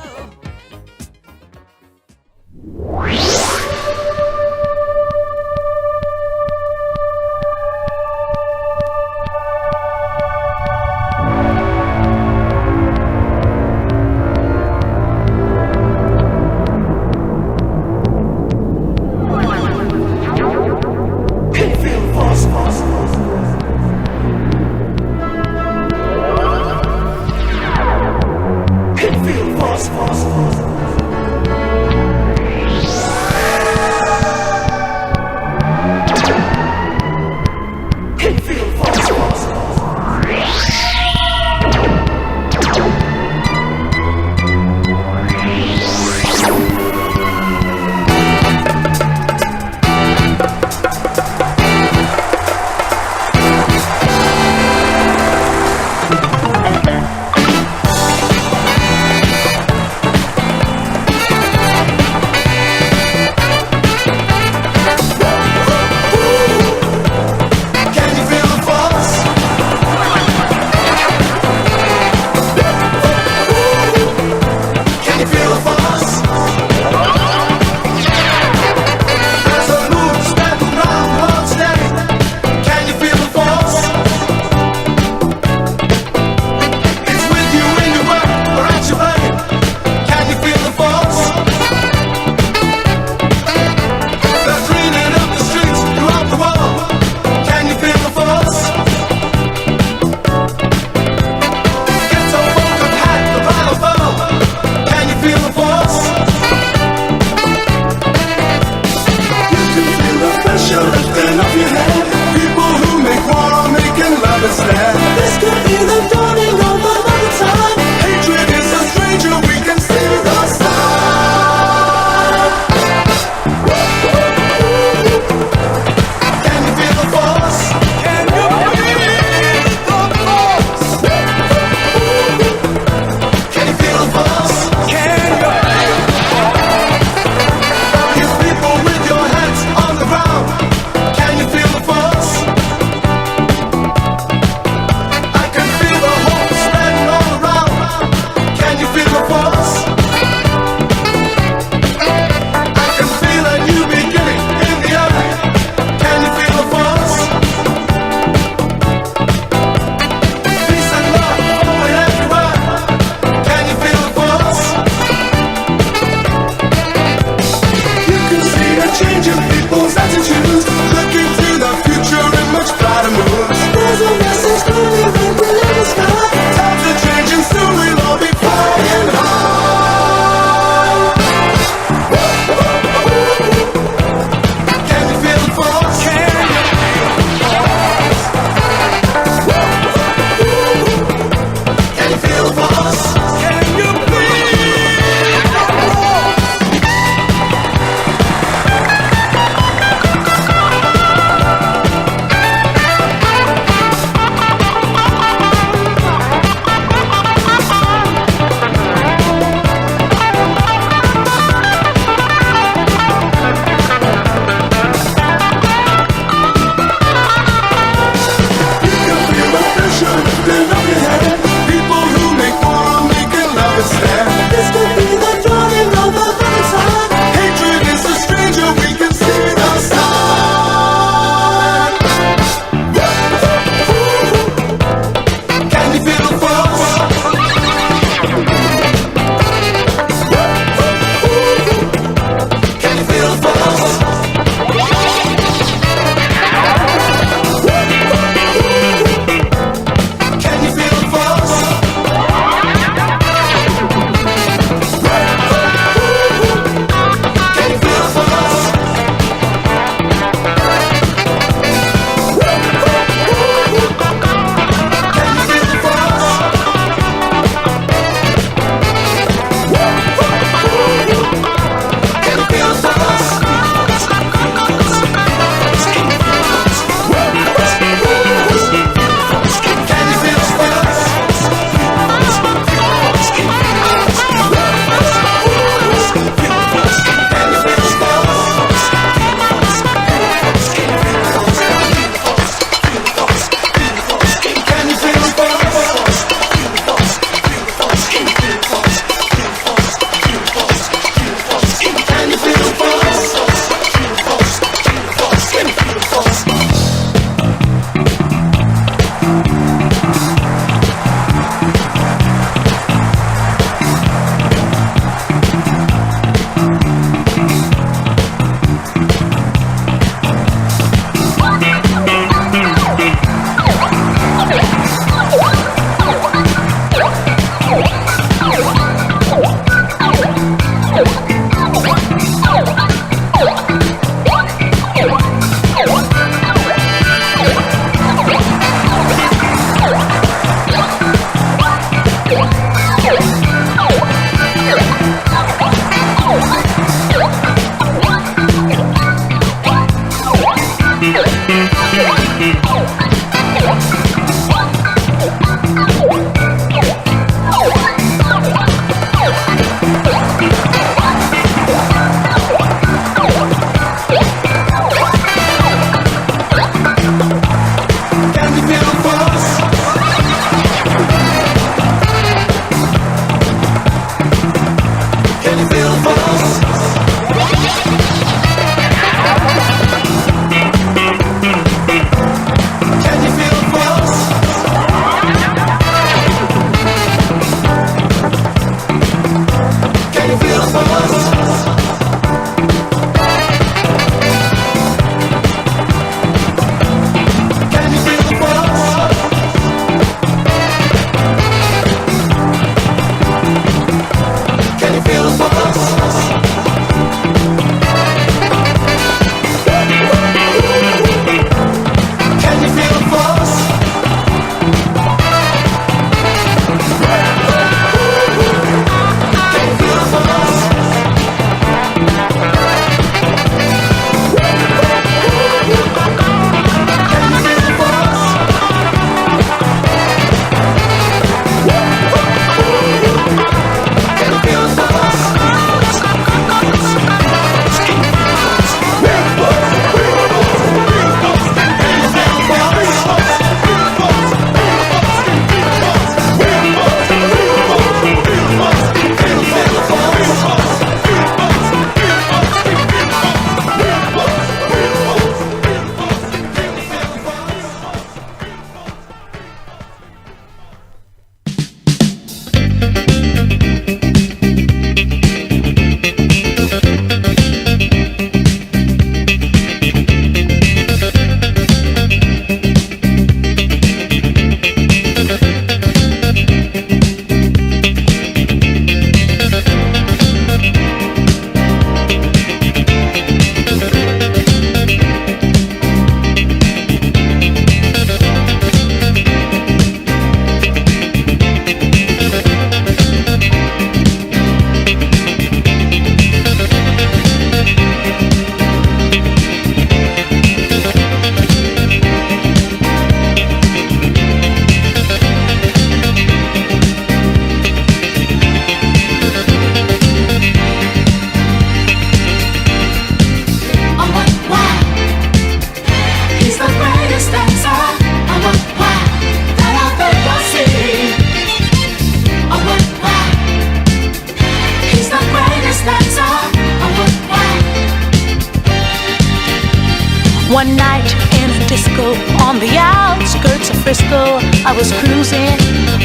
One night in a disco on the outskirts of Frisco, I was cruising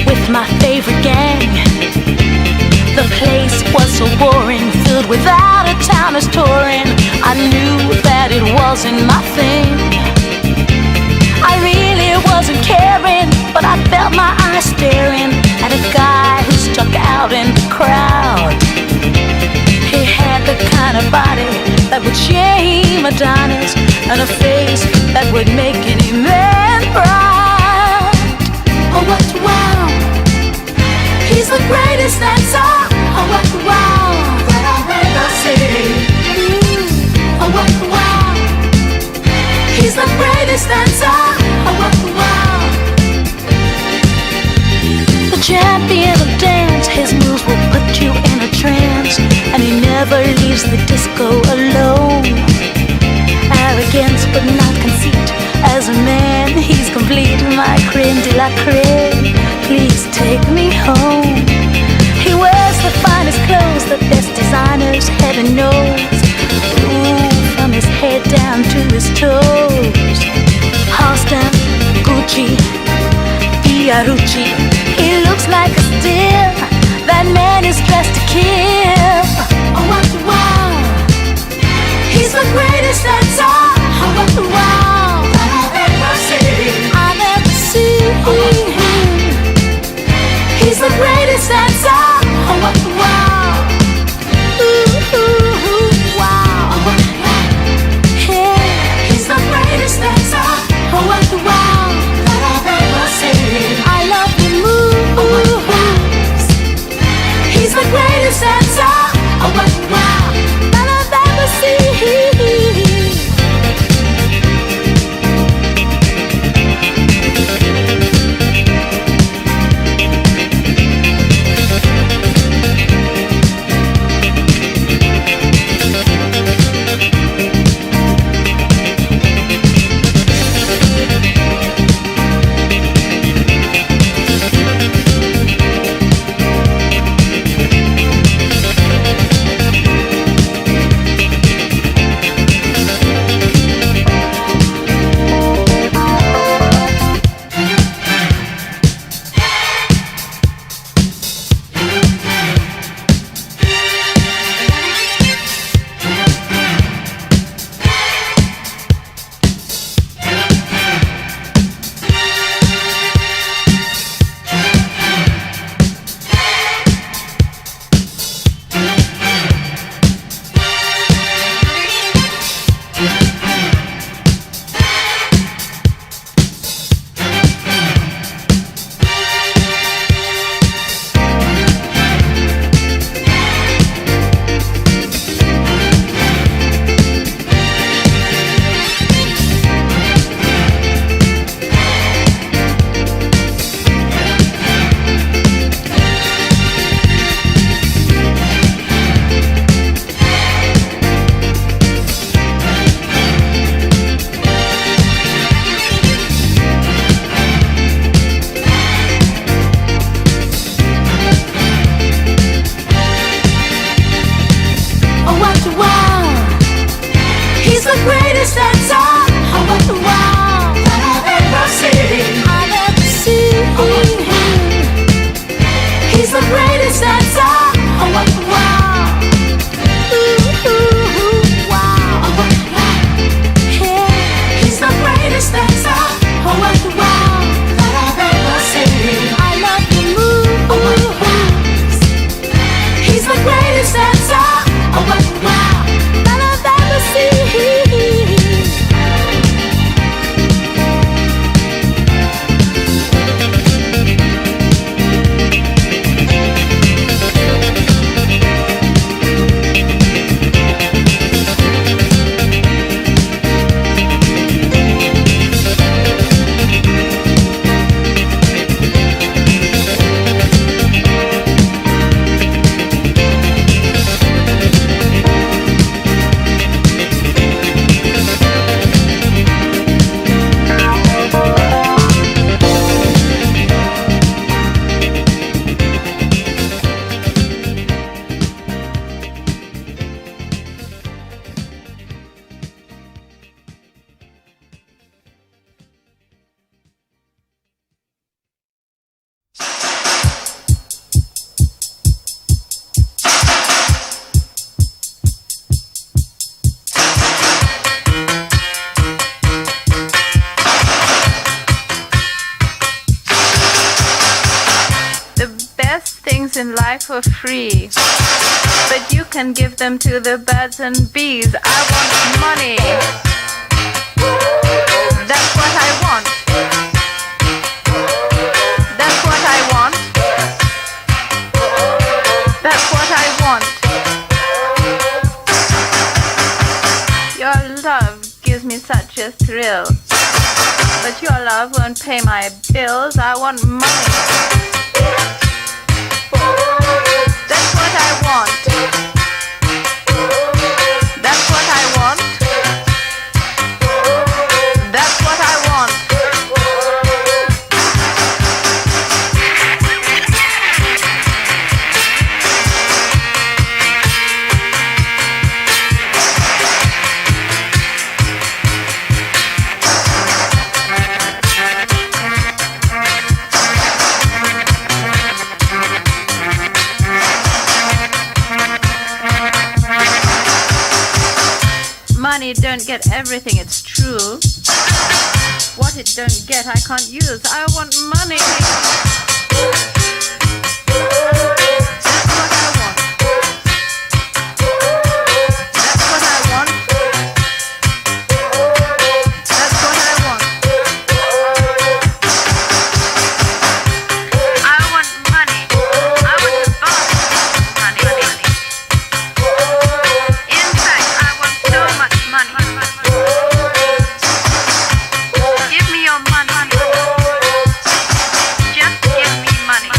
with my favorite gang. The place was so boring, filled with out-of-towners touring. I knew that it wasn't my thing. I really wasn't caring, but I felt my eyes staring at a guy who stuck out in the crowd. He had the kind of body that would shame Adonis, and a face that would make any man proud. Oh, what wow! He's the greatest dancer. Oh, what wow! That I've ever seen. Oh, what wow! He's the greatest dancer. Oh, what wow! The champion of dance, his moves will put you in a trance, and he never leaves the disco alone. Arrogance but not conceit, as a man he's complete. My creme de la creme, please take me home. He wears the finest clothes, the best designers, heaven knows. Ooh, from his head down to his toes. Halston, Gucci, Fiorucci, he looks like a steal. That man is dressed to kill. Oh, what wow! He's the greatest dancer. Oh, what wow! That I've ever seen. I've ever seen. He's the greatest dancer. Oh, what wow! Ooh, ooh, ooh, wow! Oh, what wow! Yeah, he's the greatest dancer. Oh, what wow! That I've ever seen. I love the moves. Oh, what wow! He's the greatest dancer. in life for free, but you can give them to the birds and bees. I want money. That's what I want. That's what I want. That's what I want. Your love gives me such a thrill, but your love won't pay my bills. I want money. That's what I want. That's what I want. That's what I want. Money don't get everything, it's true. What it don't get, I can't use. I want money. That's what I want. That's what I want. That's what I want. I want money. I want to buy money. In fact, I want so much money. Give me your money. Just give me money.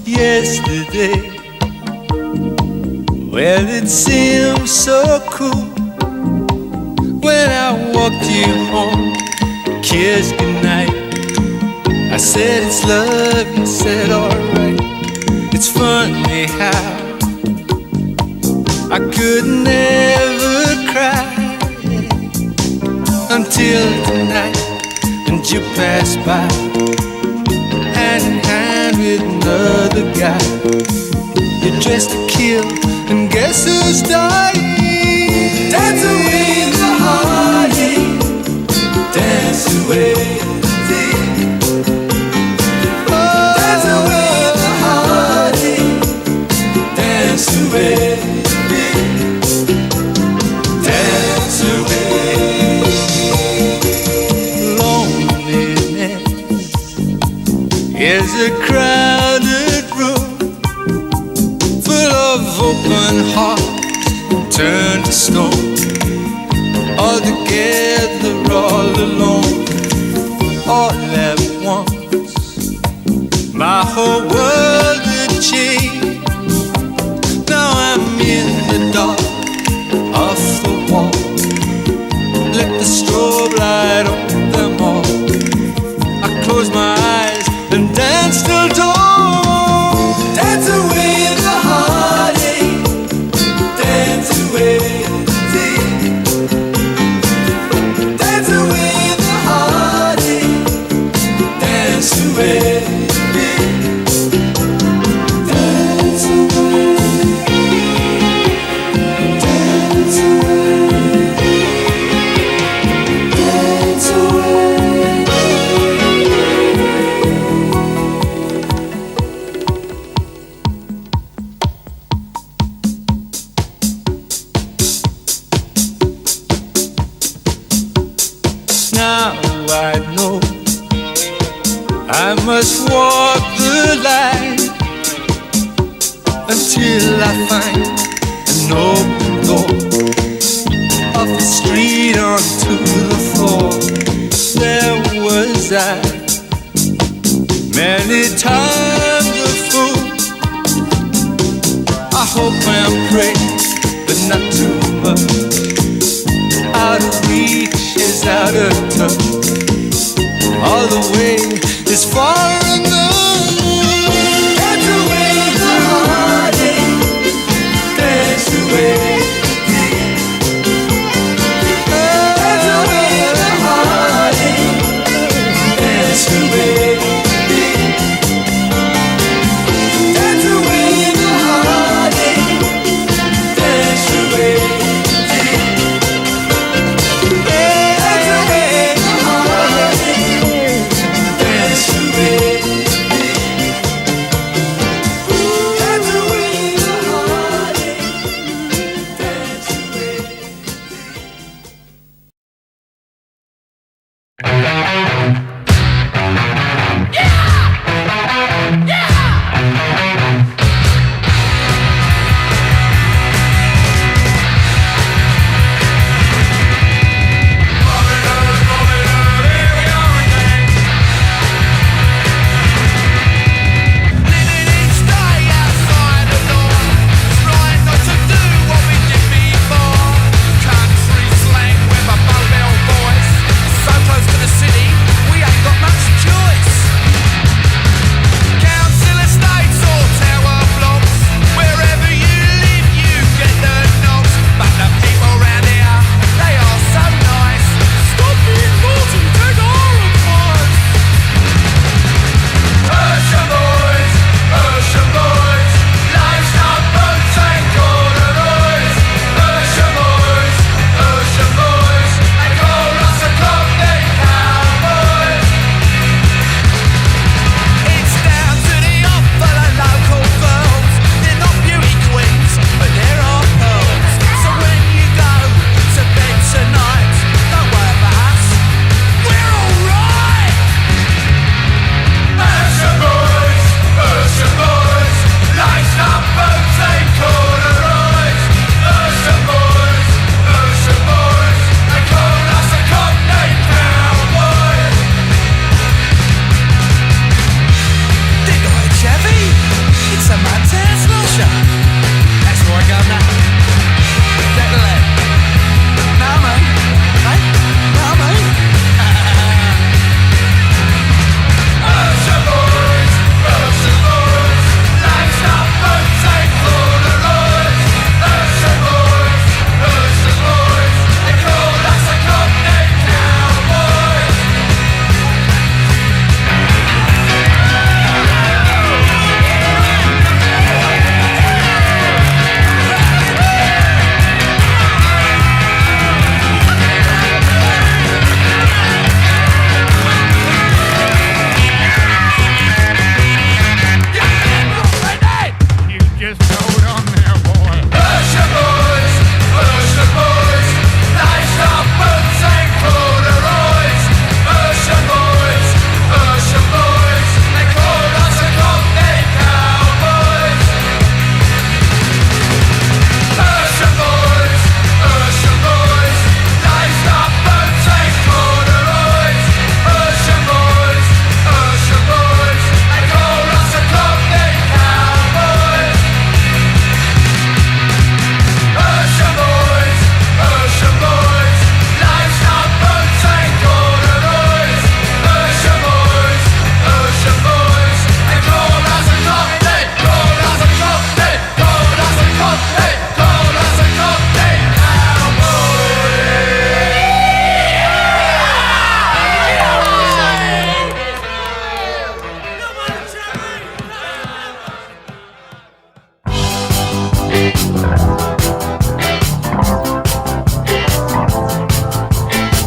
Yesterday, well, it seemed so cool when I walked you home, kissed goodnight. I said it's love, you said alright. It's funny how I could never cry until tonight, and you passed by hand in hand with another guy. You're dressed to kill, and guess who's dying? Dance away the heartache, dance away the dance away the heartache, dance away dance away. Loneliness is a crowded room full of open hearts turned to stone, all together, all alone, all at once. My whole world had changed. Now I'm in the dark off the wall. Let the strobe light on them all. I close my eyes and dance till dawn. Dance away the heartache, dance away the dance away the heartache, dance away the dance away, dance away, dance away. Now I know I must walk the line until I find an open door off the street onto the floor. There was I, many times a fool. I hope and pray, but not too much. Out of reach is out of touch. All the way is far enough. Dance away the heartache. Dance away. Dance away the heartache. Dance away. Dance away the heartache. Dance away.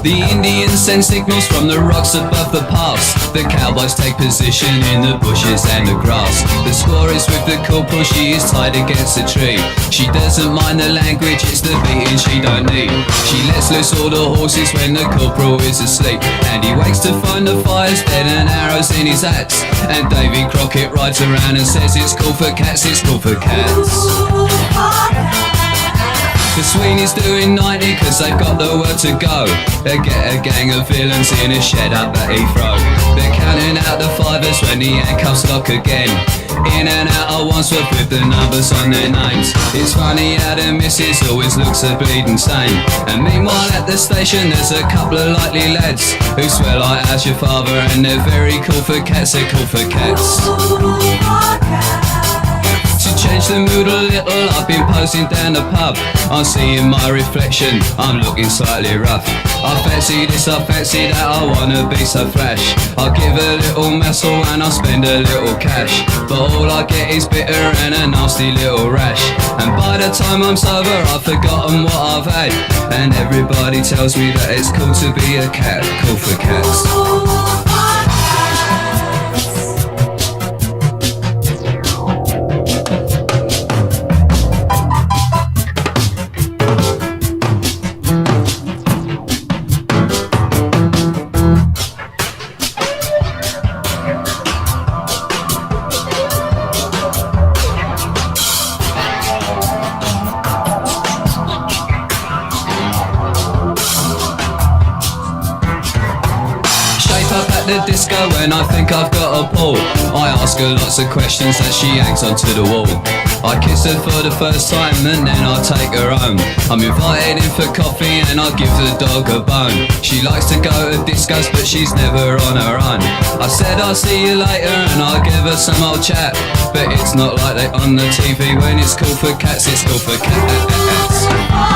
The Indians send signals from the rocks above the pass. The cowboys take position in the bushes and the grass. The squaw is with the corporal, she is tied against a tree. She doesn't mind the language, it's the beating she don't need. She lets loose all the horses when the corporal is asleep. And he wakes to find the fire's dead and arrows in his axe. And Davy Crockett rides around and says it's cool for cats, it's cool for cats. The Sweeney's doing 90 cause they've got the word to go. They get a gang of villains in a shed up at Heathrow. They're counting out the fivers when the handcuffs lock again. In and out of Wandsworth with the numbers on their names. It's funny how the missus always looks a bleeding sane. And meanwhile at the station there's a couple of likely lads who swear like as your father, and they're very cool for cats, they're cool for cats. To change the mood a little, I've been posing down the pub. I'm seeing my reflection, I'm looking slightly rough. I fancy this, I fancy that, I wanna be so flash. I'll give a little muscle and I'll spend a little cash. But all I get is bitter and a nasty little rash. And by the time I'm sober I've forgotten what I've had. And everybody tells me that it's cool to be a cat, cool for cats. The disco when I think I've got a pull. I ask her lots of questions as she hangs onto the wall. I kiss her for the first time and then I take her home. I'm invited in for coffee and I give the dog a bone. She likes to go to discos but she's never on her own. I said I'll see you later and I'll give her some old chat. But it's not like they on the TV. When it's cool for cats, it's cool for cats.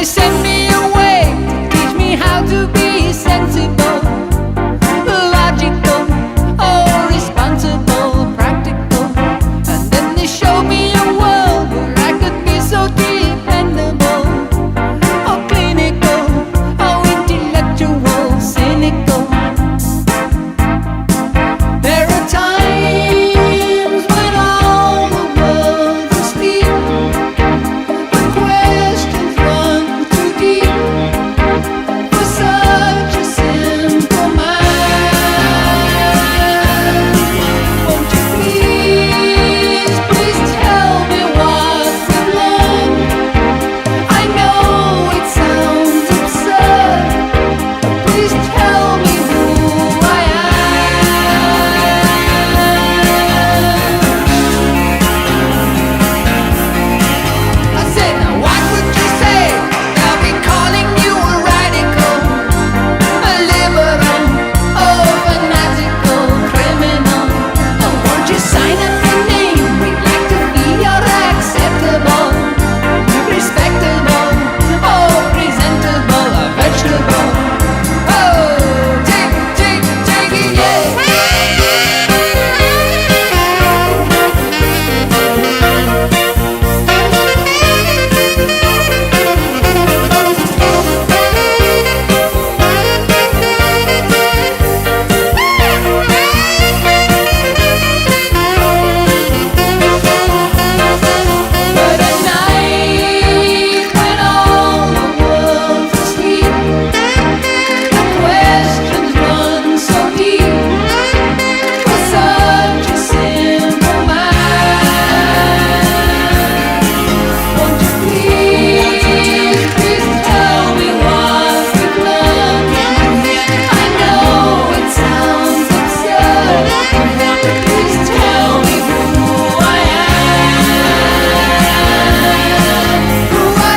they sent me away to teach me how to be sensible, logical, oh, responsible, practical. And then they showed me a world where I could be so dependable, oh, clinical, oh, intellectual, cynical. There are times when all the world's asleep, when questions run too deep for such a simple mind. Won't you please, please tell me what we've learned? I know it sounds absurd, but please tell me who I am. I said, now what would you say? They'll be calling you a radical, a liberal, oh, fanatical, criminal. Oh, won't you sign up your name? We'd like to be your acceptable, respectable, oh, presentable, a vegetable. Oh, take it, yeah. But at night, when all the world's asleep, the questions run so deep for such a simple mind. Won't you please, please tell me what we've learned? I know it sounds absurd, but please tell me who I am. Who I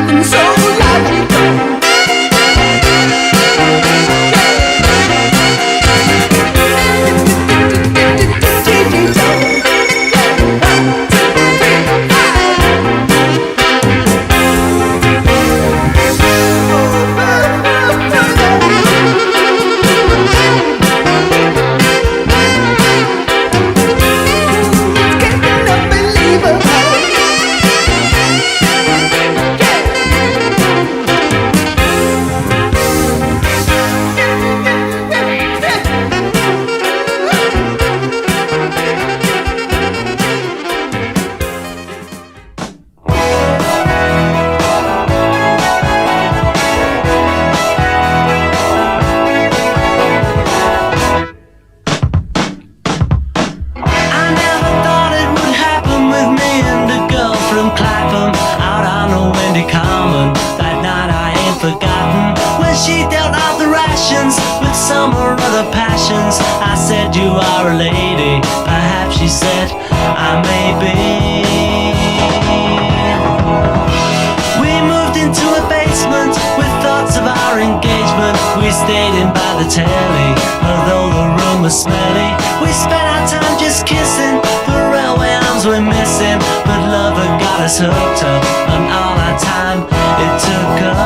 I'm so logical. I never thought it would happen with me and a girl from Clapham out on a windy common. That night I ain't forgotten when she dealt out the rations with some or other passions. I said, you are a lady. Perhaps she said, I may be. We moved into a basement with thoughts of our engagement. We stayed in by the telly, although the room was smelly. We spent our time just kissing. The railway arms were missing, but love had got us hooked up, and all our time it took up.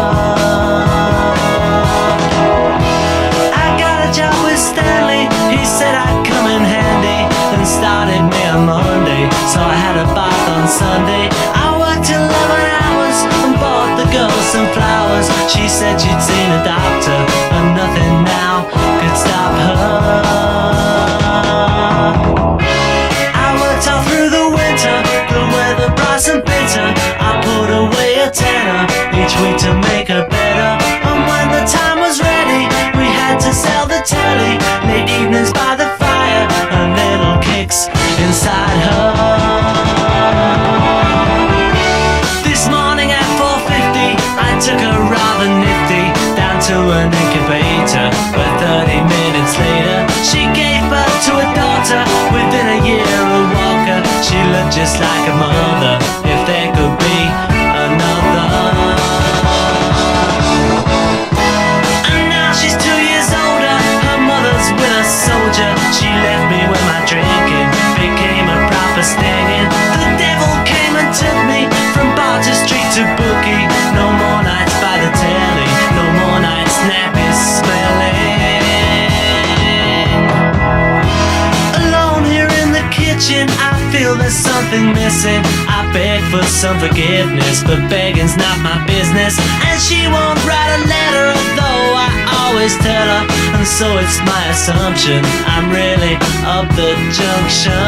I got a job with Stanley. He said I'd come in handy, and started me on Monday, so I had a bath on Sunday. I worked 11 hours and bought the girl some flowers. She said she'd seen a doctor, and nothing now could stop her. I worked all through the winter, the weather bright and bitter. I put away a tenner each week to make her better. And when the time was ready, we had to sell the telly. Late evenings by the fire, and little kicks inside her. This morning at 4:50, I took a rather nifty an incubator. But 30 minutes later, she gave birth to a daughter. Within a year, a walker. She looked just like a mother, if there could be another. And now she's 2 years older. Her mother's with a soldier. She left me when my drinking became a proper stinging. The devil came and took me from bar to street to bookie. No more nights by the telly, no more nights nappy smelling. Alone here in the kitchen, I feel there's something missing. I beg for some forgiveness, but begging's not my business. And she won't write a letter, although I always tell her. And so it's my assumption I'm really up the junction.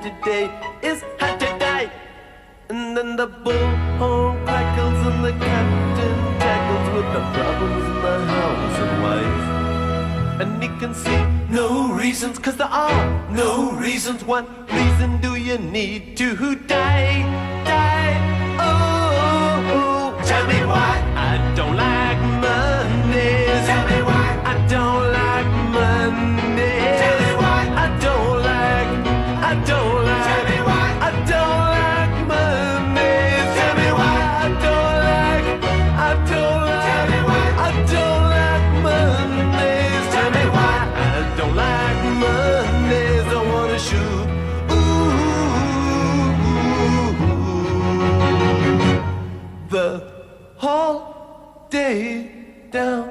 Today is how to die. And then the bullhorn crackles and the captain tackles with the problems in the house and wife. And he can see no reasons, cause there are no reasons. What reason do you need to die? Die, oh, tell me why I don't like Mondays. Tell me why I don't like Mondays. Tell me why I don't like, I don't like, tell me why I don't like Mondays. Tell me why I don't like, I don't like, tell me why I don't like Mondays. Tell me why I don't like Mondays. I wanna shoot. The whole day down.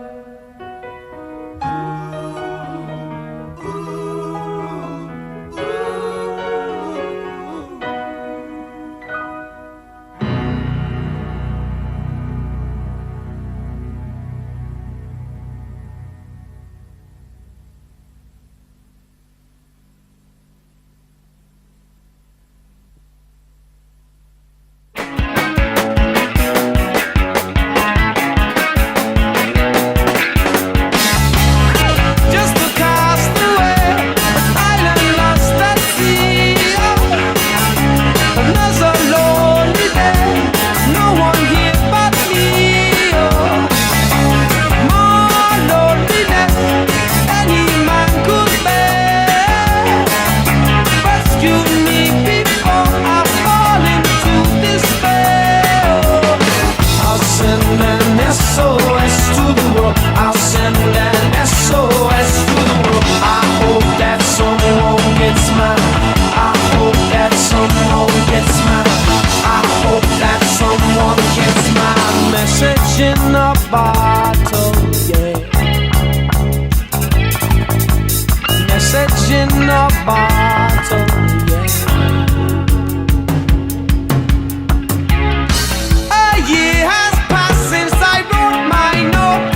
bottle, yeah. Message in a bottle, yeah. A year has passed since I wrote my note.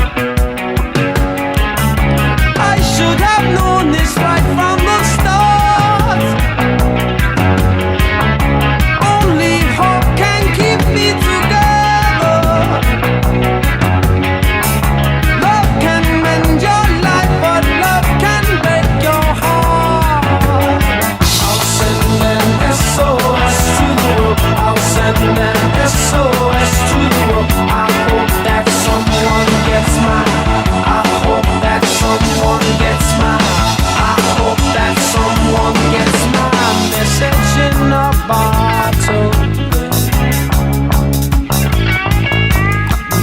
I should have known this right from the start. Only hope can keep me together. Love can mend your life, but love can break your heart. I'll send an SOS to the world. I'll send an SOS to the world. I hope that someone gets mine. I hope that someone gets mine. I hope that someone gets my message in a bottle.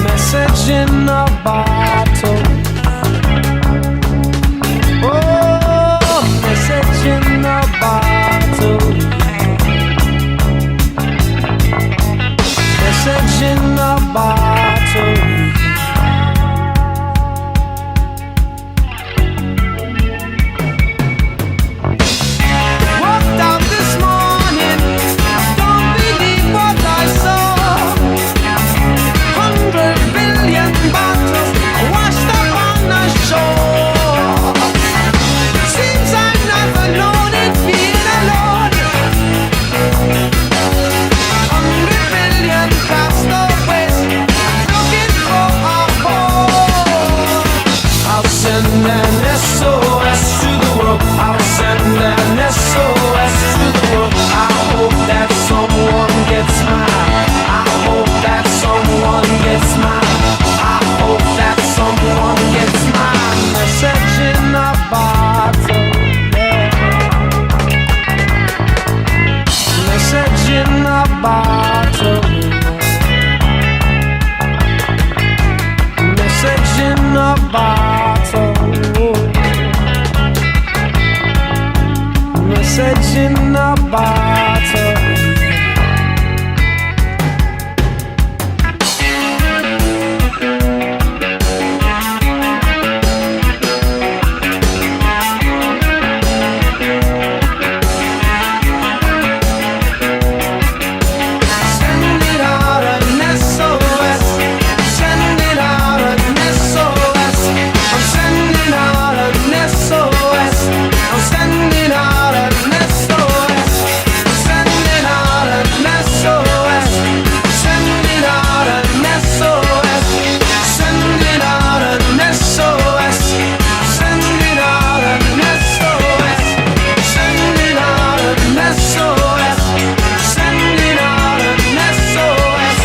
Message in a bottle. Oh, message in a bottle. Message in a bottle. Walked out this morning, don't believe what I saw. 100 billion bottles washed up on the shore. Seems I'm not alone in being alone. 100 billion castaways looking for a home. I'll send an SOS to the world. I'll send an SOS to the world. I hope that someone gets mine. I hope that someone gets mine. I hope that someone gets mine. Message in a bottle, yeah. Message in a bottle, yeah. Message in a bottle. Message in a bottle. Send it out an SOS. Send it out an SOS. I'm sending out an SOS. I'm sending out an SOS. Sending out an SOS. Sending out an SOS. Sending out an SOS. Sending out an SOS. Sending out an SOS. Sending out an SOS.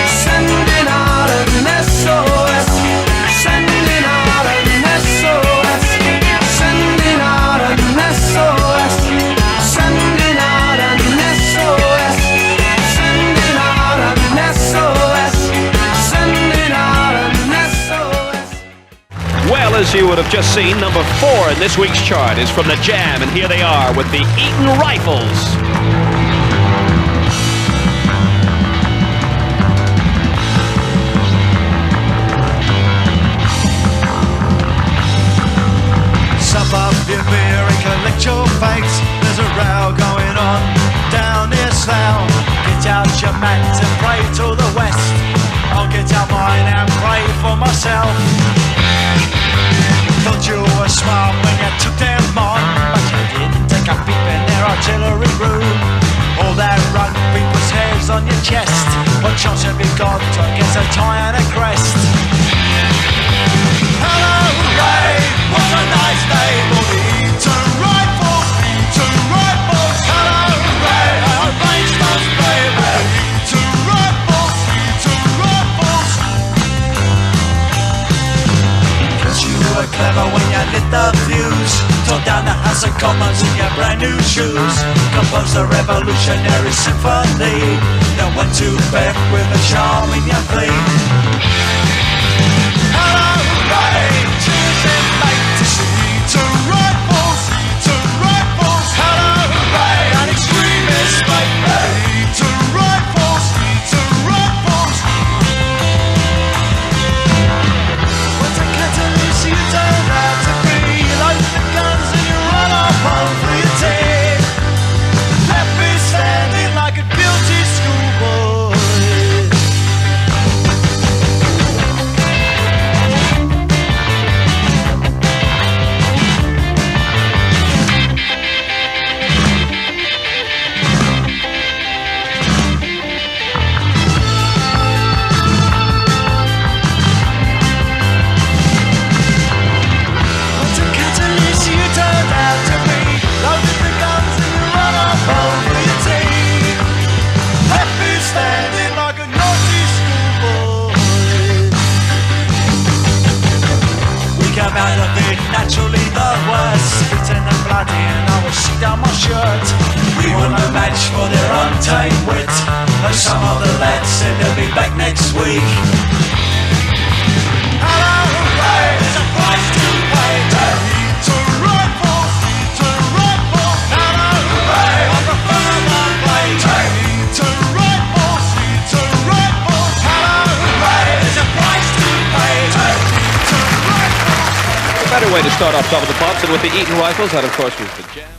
Sending out an SOS. Sending out an SOS. Sending out an SOS. Sending out an SOS. Sending out an SOS. Sending out an SOS. Well, as you would have just seen, number 4 in this week's chart is from the Jam, and here they are with the Eaton Rifles. Sup up your beer and collect your fakes. There's a row going on down near Slough. Get out your mats and pray to the west. I'll get out mine and pray for myself. Thought you were smart when you took them on, but you didn't take a peep in their artillery room. All that rugby puts hairs on your chest. What chance have you got against a tie and a crest? Hello, Ray, what a nice day for the Eaton Rifles. Eaton Rifles. Hello, Ray, our range does play with Eaton Rifles. Eaton Rifles. 'Cause you were clever when you lit the fuse. Tore down the House of Commons in your brand new shoes. Composed a revolutionary symphony. Then went to bed with a charm in your plea. Hello, Ray, choosing late to see Eaton Rifles. Eaton Rifles. Hello, Ray, an extremist mate. Eaton Rifles. Eaton Rifles. found to be naturally the worst. Beaten and bloody and I will see down my shirt. We were no match for their untamed wit. Though some of the lads said they'll be back next week. Hello, hooray, there's a price to pay. Need to rifle, need to rifle. Hello, hooray, I prefer the blade. Need to rifle, need to rifle. Hello, hooray, there's a price to pay. Need to rifle. A better way to start off Top of the Pops than with the Eaton Rifles. That, of course, was the Jam.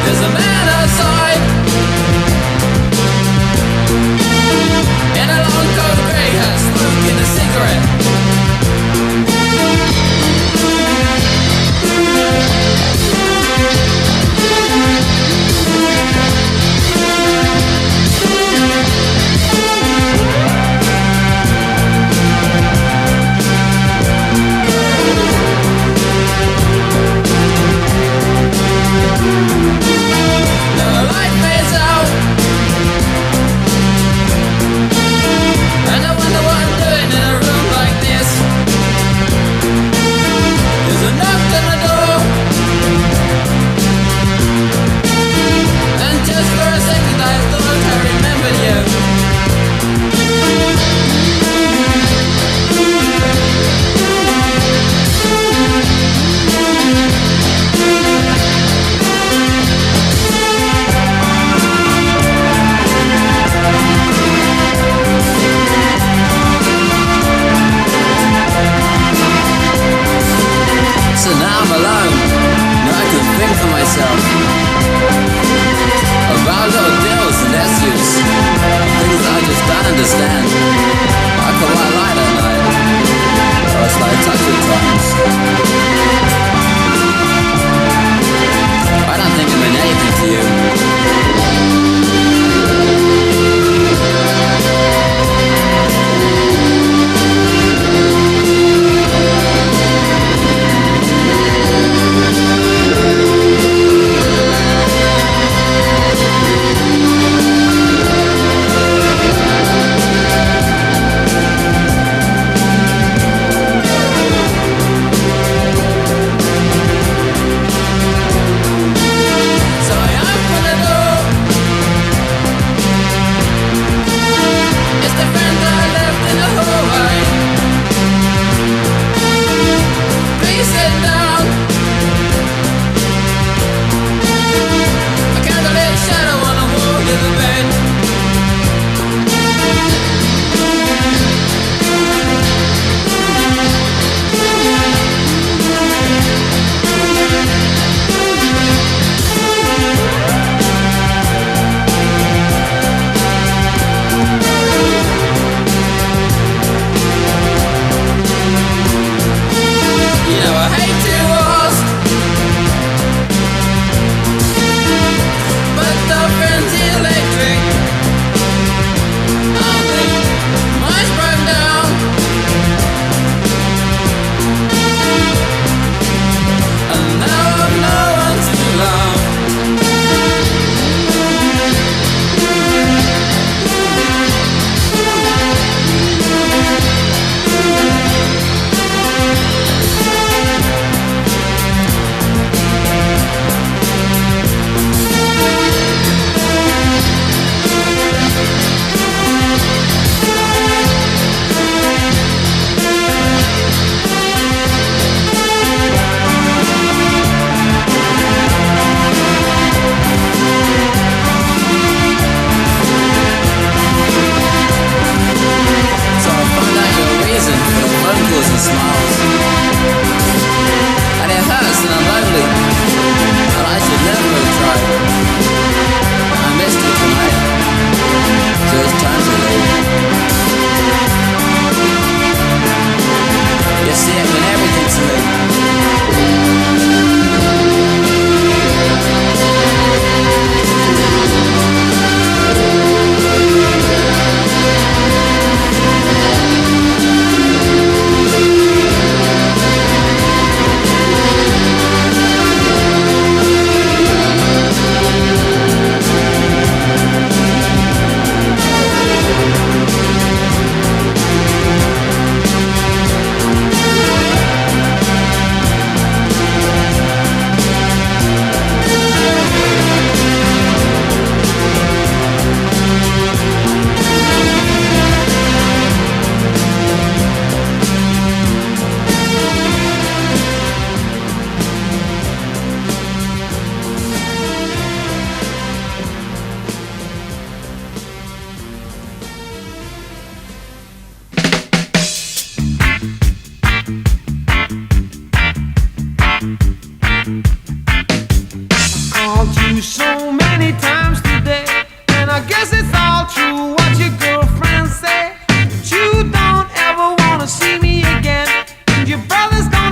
There's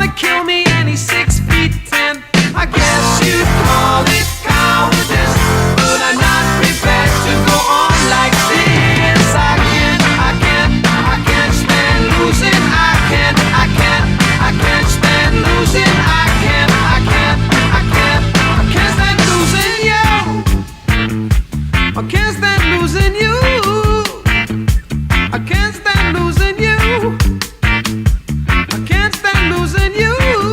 wanna kill me and he's 6'10". I guess you'd call it cowardice, but I'm not prepared to go on like this. I can't stand losing. I can't stand losing. I can't stand losing you. I can't stand losing you. I can't stand losing you. I can't stand losing you.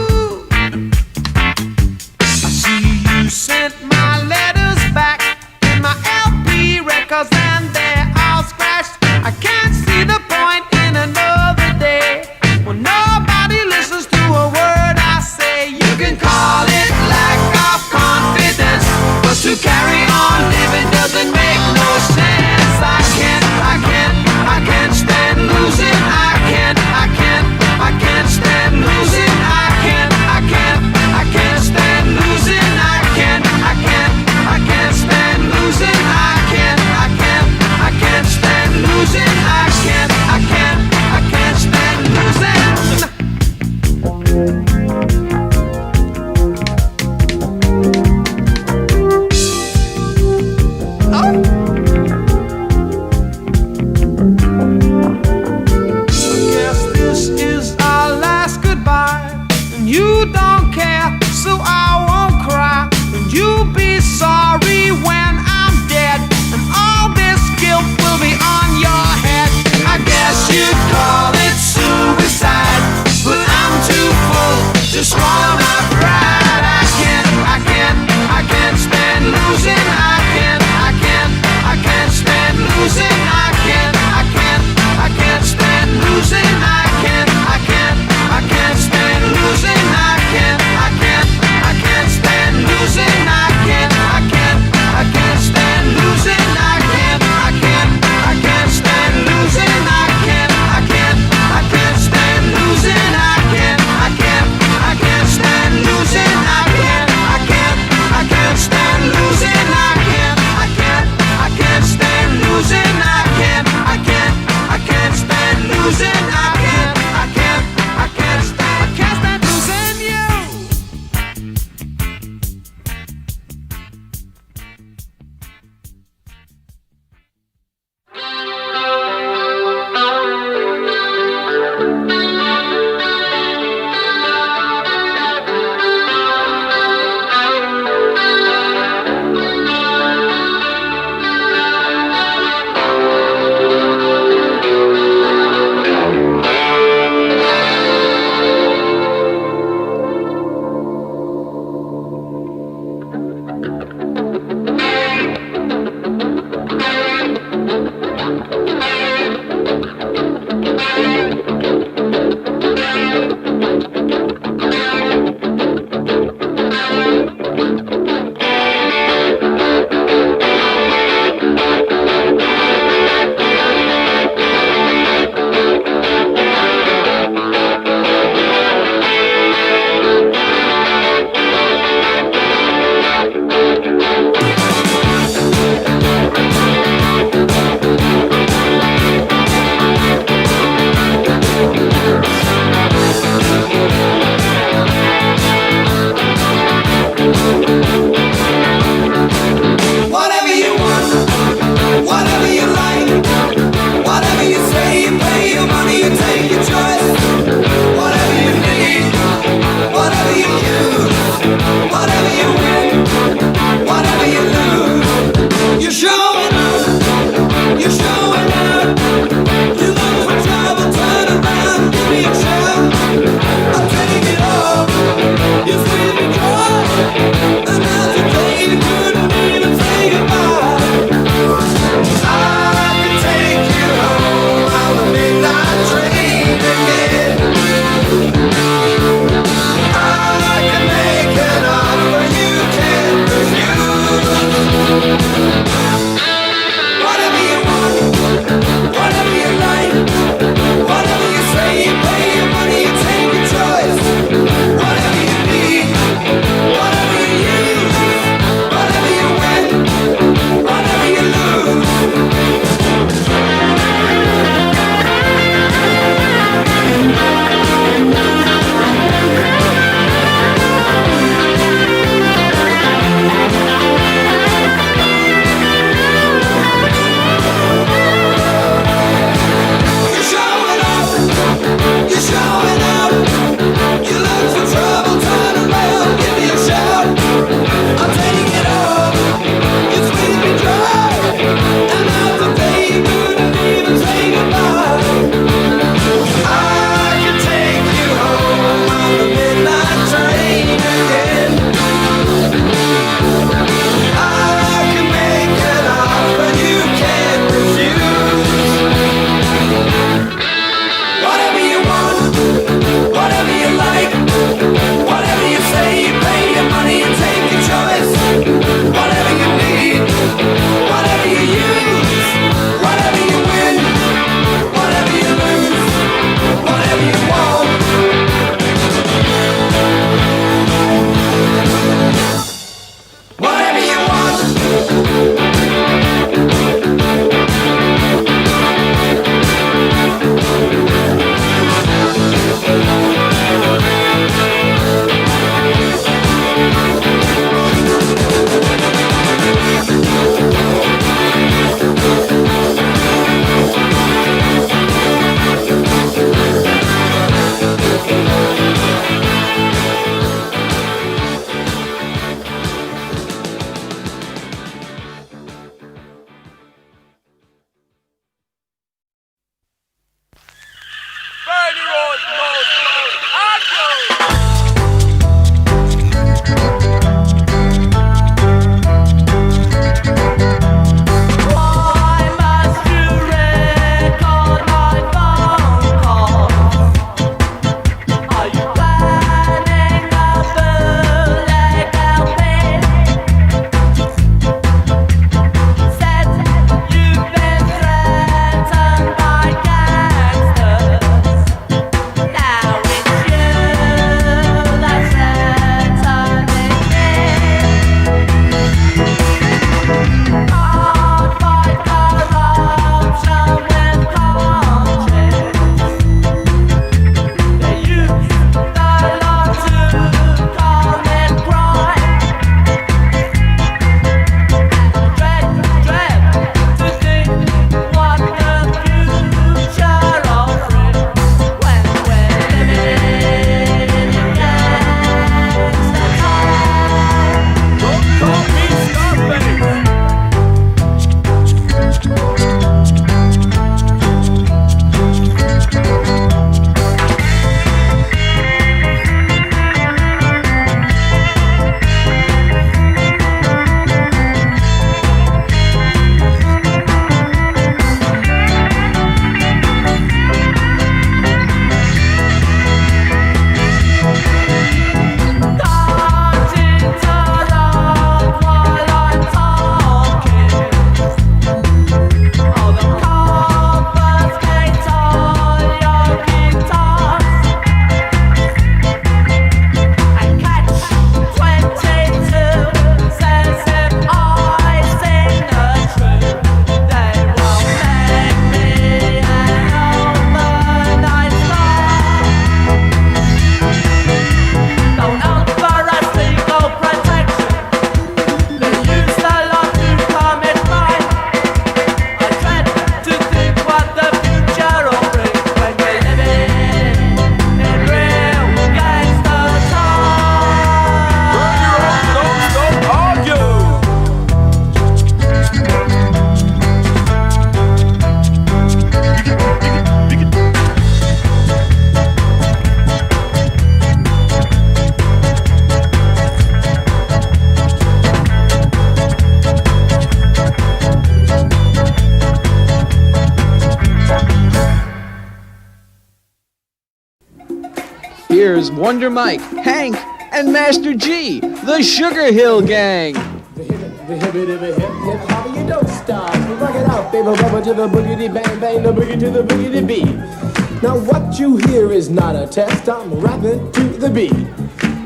here's Wonder Mike, Hank, and Master G, the Sugar Hill Gang. The hippity hip hip hop, you don't stop. You rock it out, baby, bubba to the boogity bang bang, the boogie to the boogity beat. Now what you hear is not a test. I'm rapping to the beat,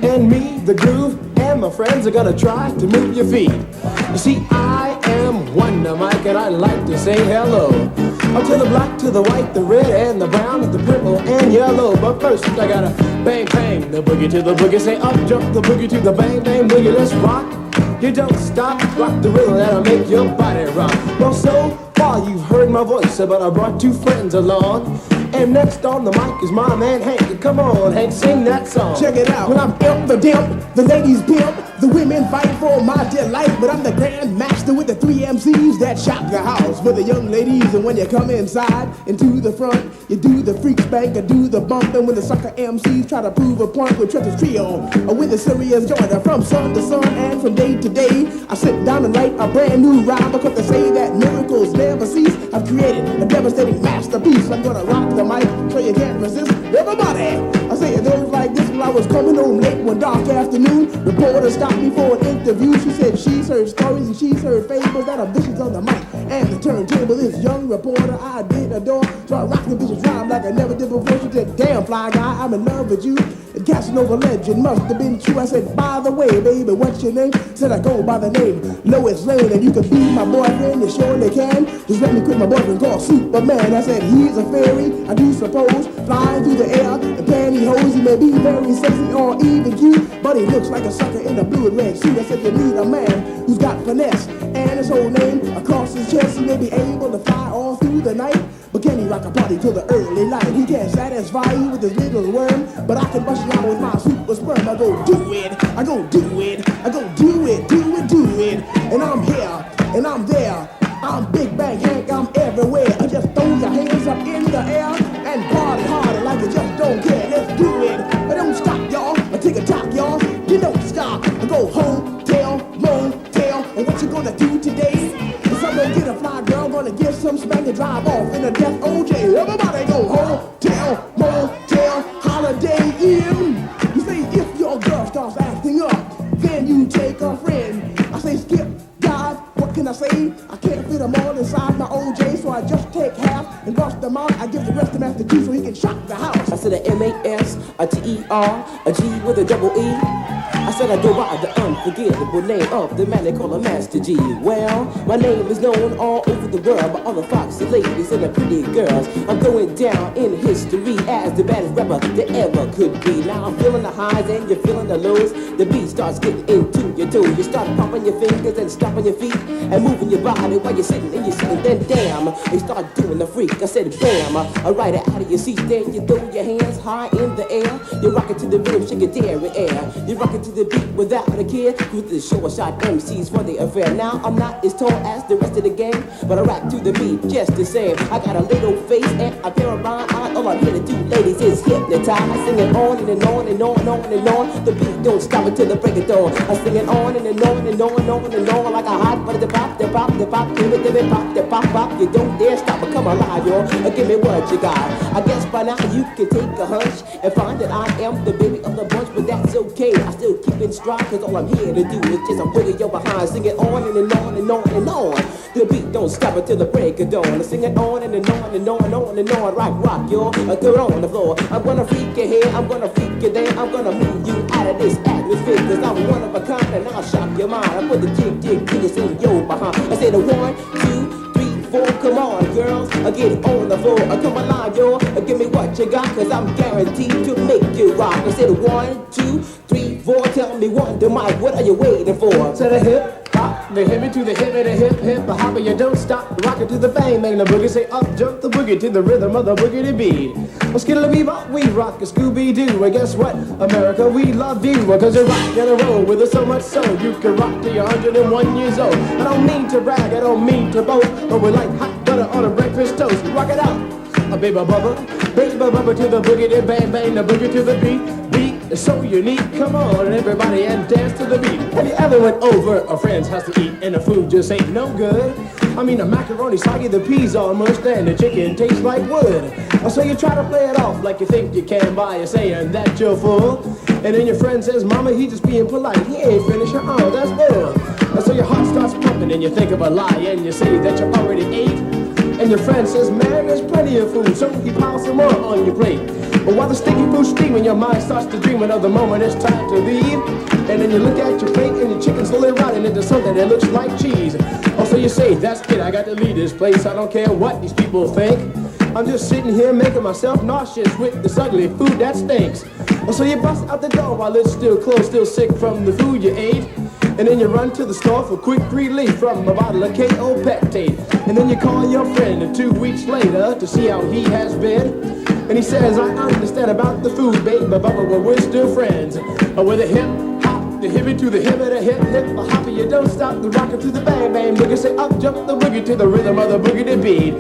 and me, the groove, and my friends are gonna try to move your feet. You see, I am Wonder Mike, and I like to say hello. Up to the black, to the white, the red, and the brown, and the purple, and yellow. But first, I gotta bang bang the boogie to the boogie. Say up, jump the boogie to the bang bang boogie. Let's rock. You don't stop, rock the rhythm that'll make your body rock. Well, so far you've heard my voice, but I brought two friends along. And next on the mic is my man Hank. Come on, Hank, sing that song. Check it out. When I'm imp the dimp, the ladies pimp, the women fight for my delight. But I'm the grand master with the 3 MCs that shock the house for the young ladies. And when you come inside and to the front, you do the freak spank and do the bump. And when the sucker MCs try to prove a point with Trevor's trio, or with the serious joiner from sun to sun and from day to day, I sit down and write a brand new rhyme because they say that miracles never cease. I've created a devastating masterpiece. I'm gonna rock the mic so you can't resist. Everybody, I say it goes like this. When I was coming home late one dark afternoon, reporter stopped me for an interview. She said she's heard stories and she's heard fables that are vicious on the mic and the turntable. This young reporter I did adore, so I rocked the vicious rhyme like I never did before. She said, damn fly guy, I'm in love with you. And Casanova legend must have been true. I said, by the way, baby, what's your name? Said I go by the name Lois Lane, and you can be my boyfriend, you surely can. Just let me quit my boyfriend called Superman. I said, he's a fairy, I do suppose, flying through the air in pantyhose. He may be very sexy or even cute, but he looks like a sucker in a blue and red suit. I said, you need a man who's got finesse and his whole name across his chest. He may be able to fly all through the night, but can he rock a party till the early light? He can't satisfy you with his little worm, but I can bust you out with my super sperm. I go do it, I go do it, I go do it, do it, do it. And I'm here, and I'm there. I'm Big Bang Hank, I'm everywhere. I just throw your hands up in the air and party harder like you just don't care. Let's do it, but don't stop, y'all. I take a talk, y'all. You don't stop. I go hotel, motel, and what you gonna do today? Cause I'm gonna get a fly girl, gonna get some spank and drive off in a death OJ. Everybody go hotel, motel, holiday inn. You say if your girl starts acting up, then you take a friend. I say skip, dive, what can I say? I can't fit them all inside my OJ, so I just take half and bust them out. I give the rest to Master G so he can shock the house. I said a M-A-S, a T-E-R, a G with a double E. I said I go by the unforgettable name of the man they call a Master G. Well, my name is known all over the world by all the foxy ladies and the pretty girls. I'm going down in history as the baddest rapper that ever could be. Now I'm feeling the highs and you're feeling the lows. The beat starts getting into your toes. You start popping your fingers and stomping your feet and moving your body while you're sitting and you're sitting. Then damn, you start doing the freak. I said bam, I ride it out of your seat. Then you throw your hands high in the air. You rock it to the rhythm, shake your dairy air. You rock it to the beat without a care. With the show, I shot MCs for the affair. Now I'm not as tall as the rest of the gang, but I rap to the beat just the same. I got a little face and a pair of rhyme eyes. All I'm here to do, ladies, is hypnotize. I sing it on and on and on and on and on. The beat don't stop until the break of dawn. I sing it on and on and on and on and on like a hot butter. The pop, the pop, the pop, give it, pop, the pop, pop. You don't dare stop or come alive, y'all. Give me what you got. I guess by now you can take a hunch and find that I am the baby of the bunch, but that's okay. I still keep in stride, cause all I'm here to do is just a wiggle your behind. Sing it on and on and on and on. The beat don't stop until the break of dawn. I sing it on and on and on and on and on. Rock, y'all. Go on the floor. I'm gonna freak you here, I'm gonna freak you there. I'm gonna move you out of this atmosphere, cause I'm one of a kind and I'll shock your mind. I put the jig jiggers in your behind. I say the 1, 2, 3, 4, come on girls, I get it on the floor. I come alive, yo, give me what you got, cause I'm guaranteed to make you rock. I said 1, 2, 3, 4, tell me Wonder Mike, what are you waiting for? To the hip hop, the hippie to the hippie, the hip hip, the hopper, you don't stop. Rock it to the bang, bang the boogie, say up jump the boogie to the rhythm of the boogie beat. Well, skittle-a-bebop, we rock a Scooby-Doo, and guess what? America, we love you, cause you rock and roll with us so much so you can rock till you're 101 years old. I don't mean to brag, I don't mean to boast, but we're like hot butter on a breakfast toast. Rock it out, a baby bubba to the boogie, the bang bang, the boogie to the beat. Beat is so unique, come on everybody and dance to the beat. Have you ever went over a friend's house to eat and the food just ain't no good? I mean, the macaroni soggy, the peas all mushed, and the chicken tastes like wood. So you try to play it off like you think you can by saying that you're full. And then your friend says, Mama, he just being polite. He ain't finished. Oh, that's bull. So your heart starts pumping and you think of a lie and you say that you already ate. And your friend says, man, there's plenty of food, so he piles some more on your plate. But while the sticky food's steaming, your mind starts to dream of the moment it's time to leave. And then you look at your plate and your chicken's slowly rotting into something that looks like cheese. So you say, that's it, I got to leave this place. I don't care what these people think. I'm just sitting here making myself nauseous with this ugly food that stinks. So you bust out the door while it's still closed, still sick from the food you ate. And then you run to the store for quick relief from a bottle of KO Pectate. And then you call your friend 2 weeks later to see how he has been. And he says, I understand about the food, babe, but we're still friends. With a hip hop, the hippie to the hip, the hip hip, the hopper, you don't stop the rocker to the bang bang boogie. Say up jump the boogie to the rhythm of the boogie beat.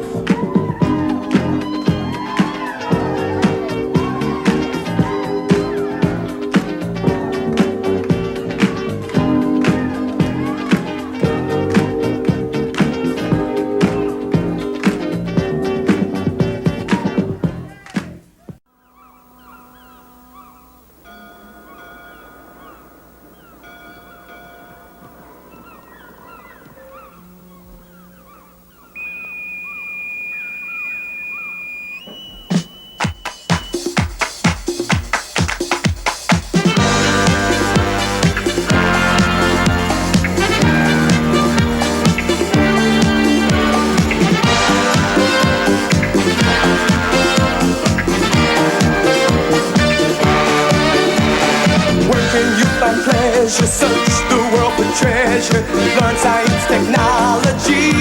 Search the world for treasure, learn science, technology.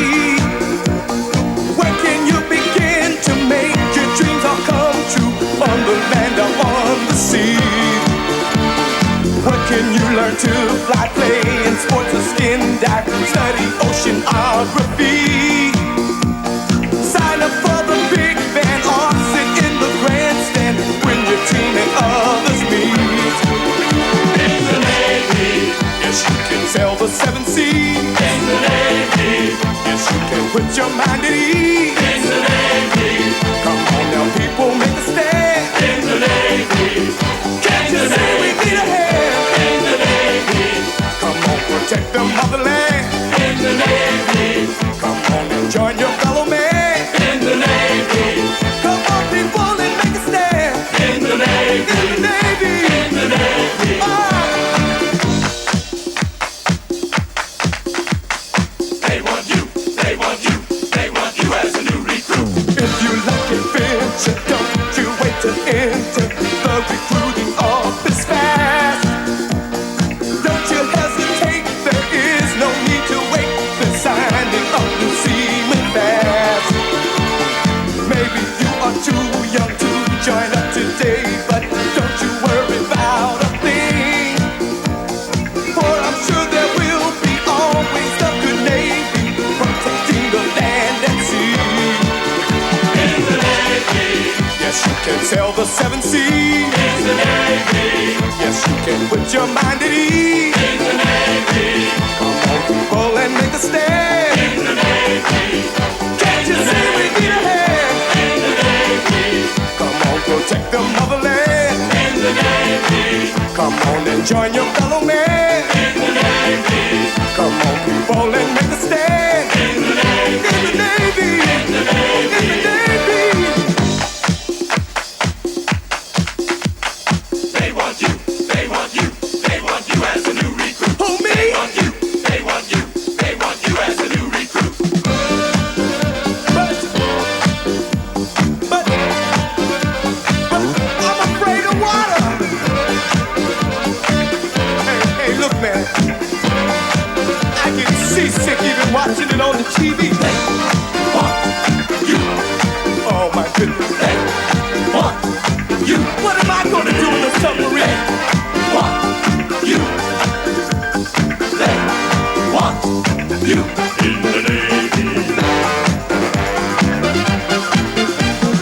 Where can you begin to make your dreams all come true? On the land or on the sea? Where can you learn to fly, play in sports or skin dive, study oceanography? Sign up for the big band or sit in the grandstand when your team and others meet. Yes, you can sail the 7 seas. In the Navy. Yes, you can put your mind at ease. In the Navy. Come on now, people, make a stand. In the Navy. Can't you see we need a hand? In the Navy. Come on, protect the motherland. In the Navy. Come on and join your fellow man. In the Navy. Come on, people, and make a stand. In the Navy. In the Navy. In the Navy. Don't you wait to enter the recruiting office fast. Don't you hesitate, there is no need to wait. They're signing up new seamen fast. Maybe you are too young to join up today, but don't you worry about a thing. For I'm sure there will be always the good Navy protecting the land and sea. Yes, you can sail the 7 seas. In the Navy. Yes, you can put your mind at ease. In the Navy. Come on, people, and make a stand. In the Navy. Can't you see we need a hand? In the Navy. Come on, protect the motherland. In the Navy. Come on and join your fellow man. In the Navy. Come on, people, and make a stand. In the Navy. In the Navy. In the Navy. In the Navy. Watching it on the TV. They want you. Oh my goodness. They want you. What am I gonna do in the submarine? They want you. They want you. In the Navy.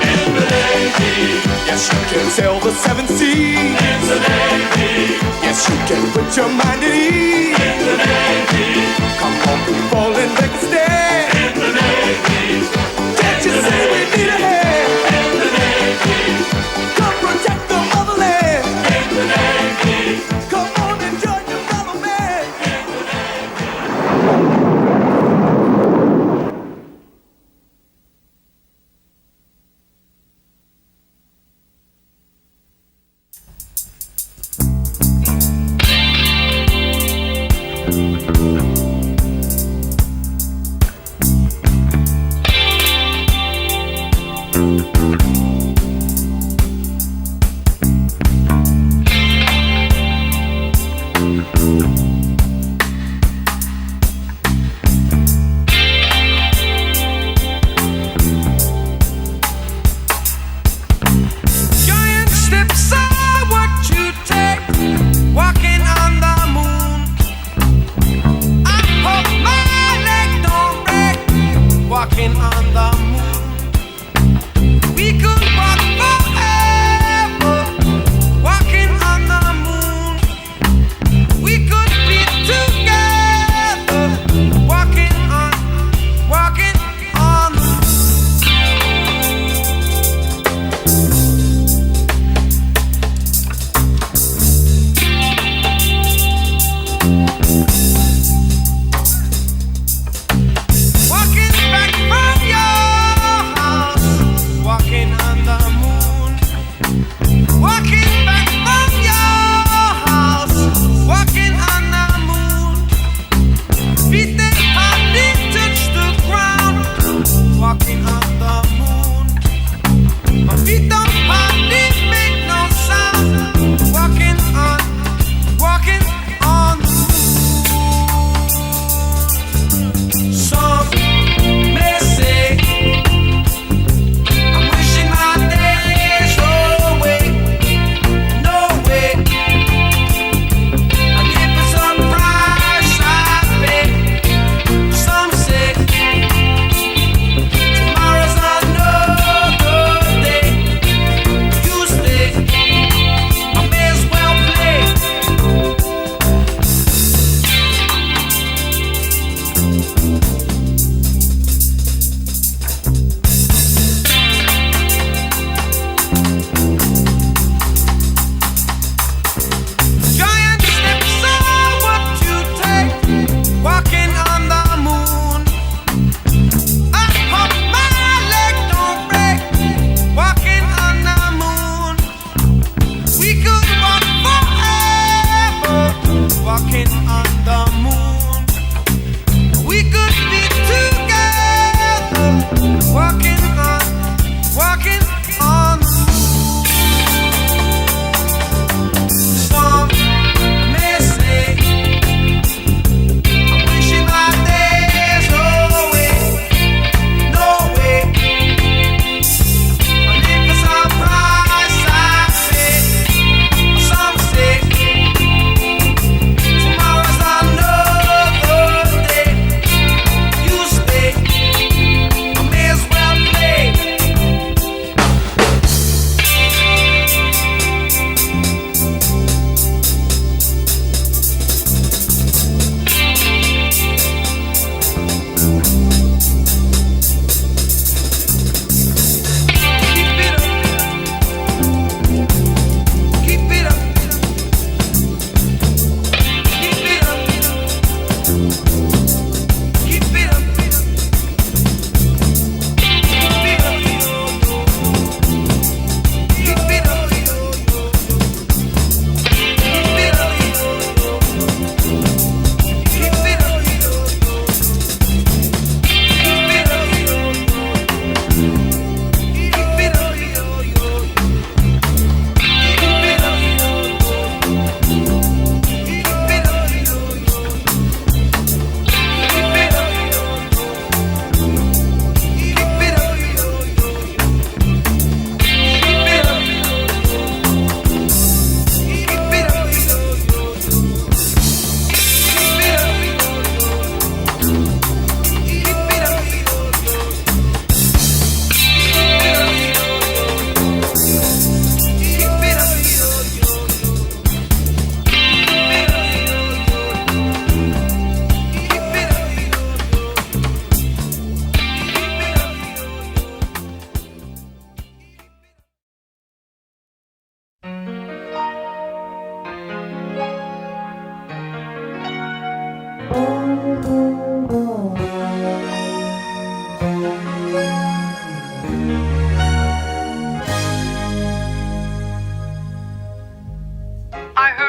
In the Navy. Yes, you can sail the 7 seas. In the Navy. Yes, you can put your mind at ease. In the Navy. Come on, people, and make a stand. In the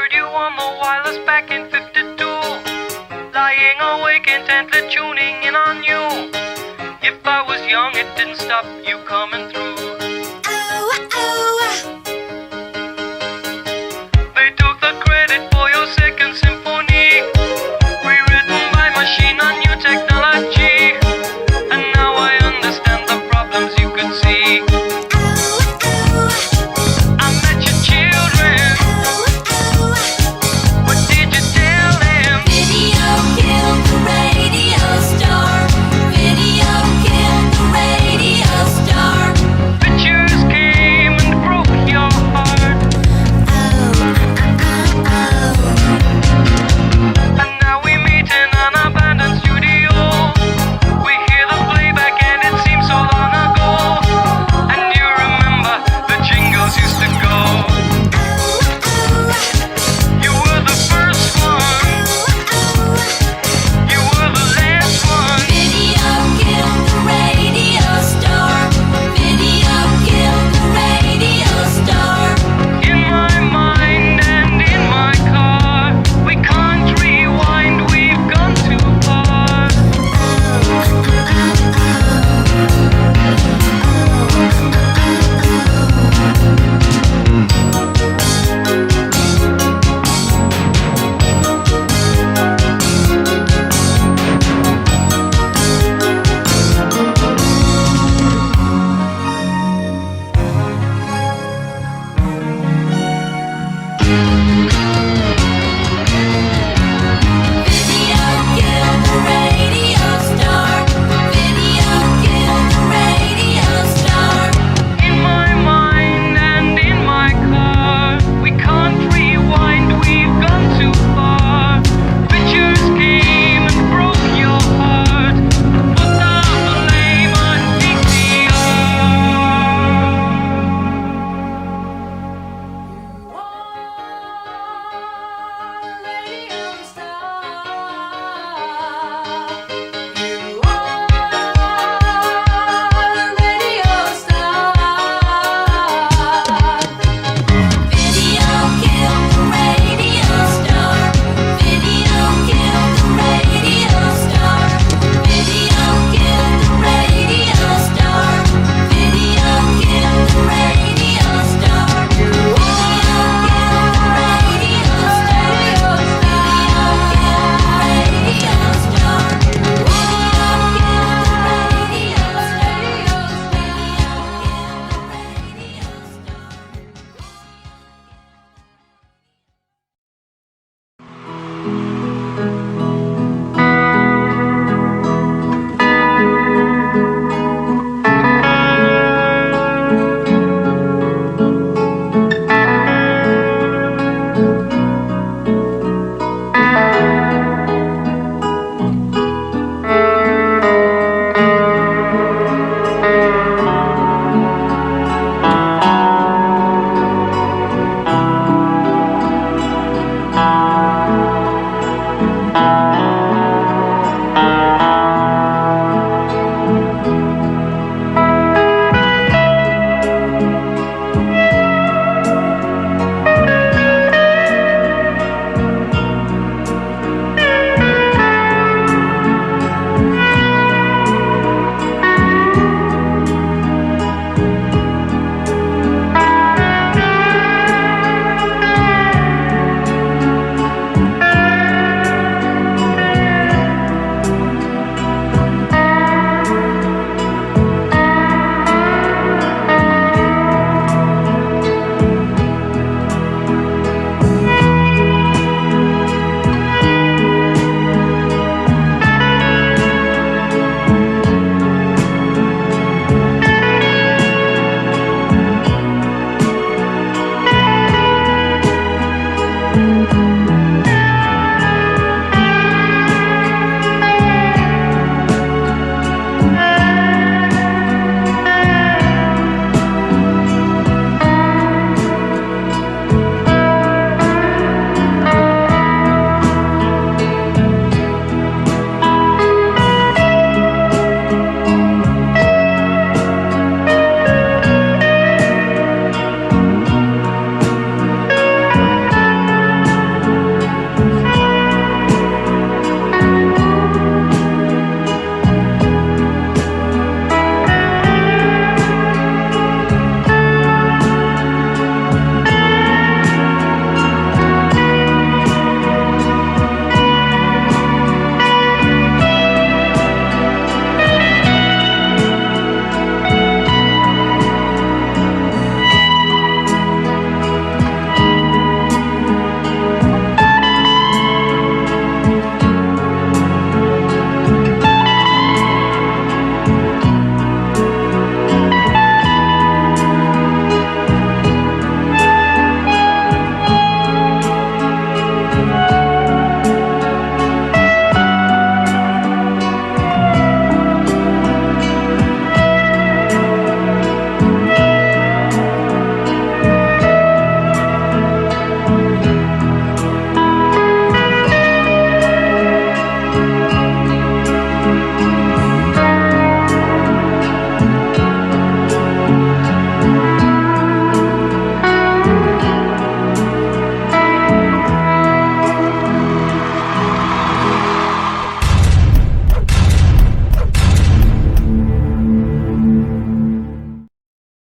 heard you on the wireless back in 52. Lying awake intently tuning in on you. If I was young, it didn't stop you coming through.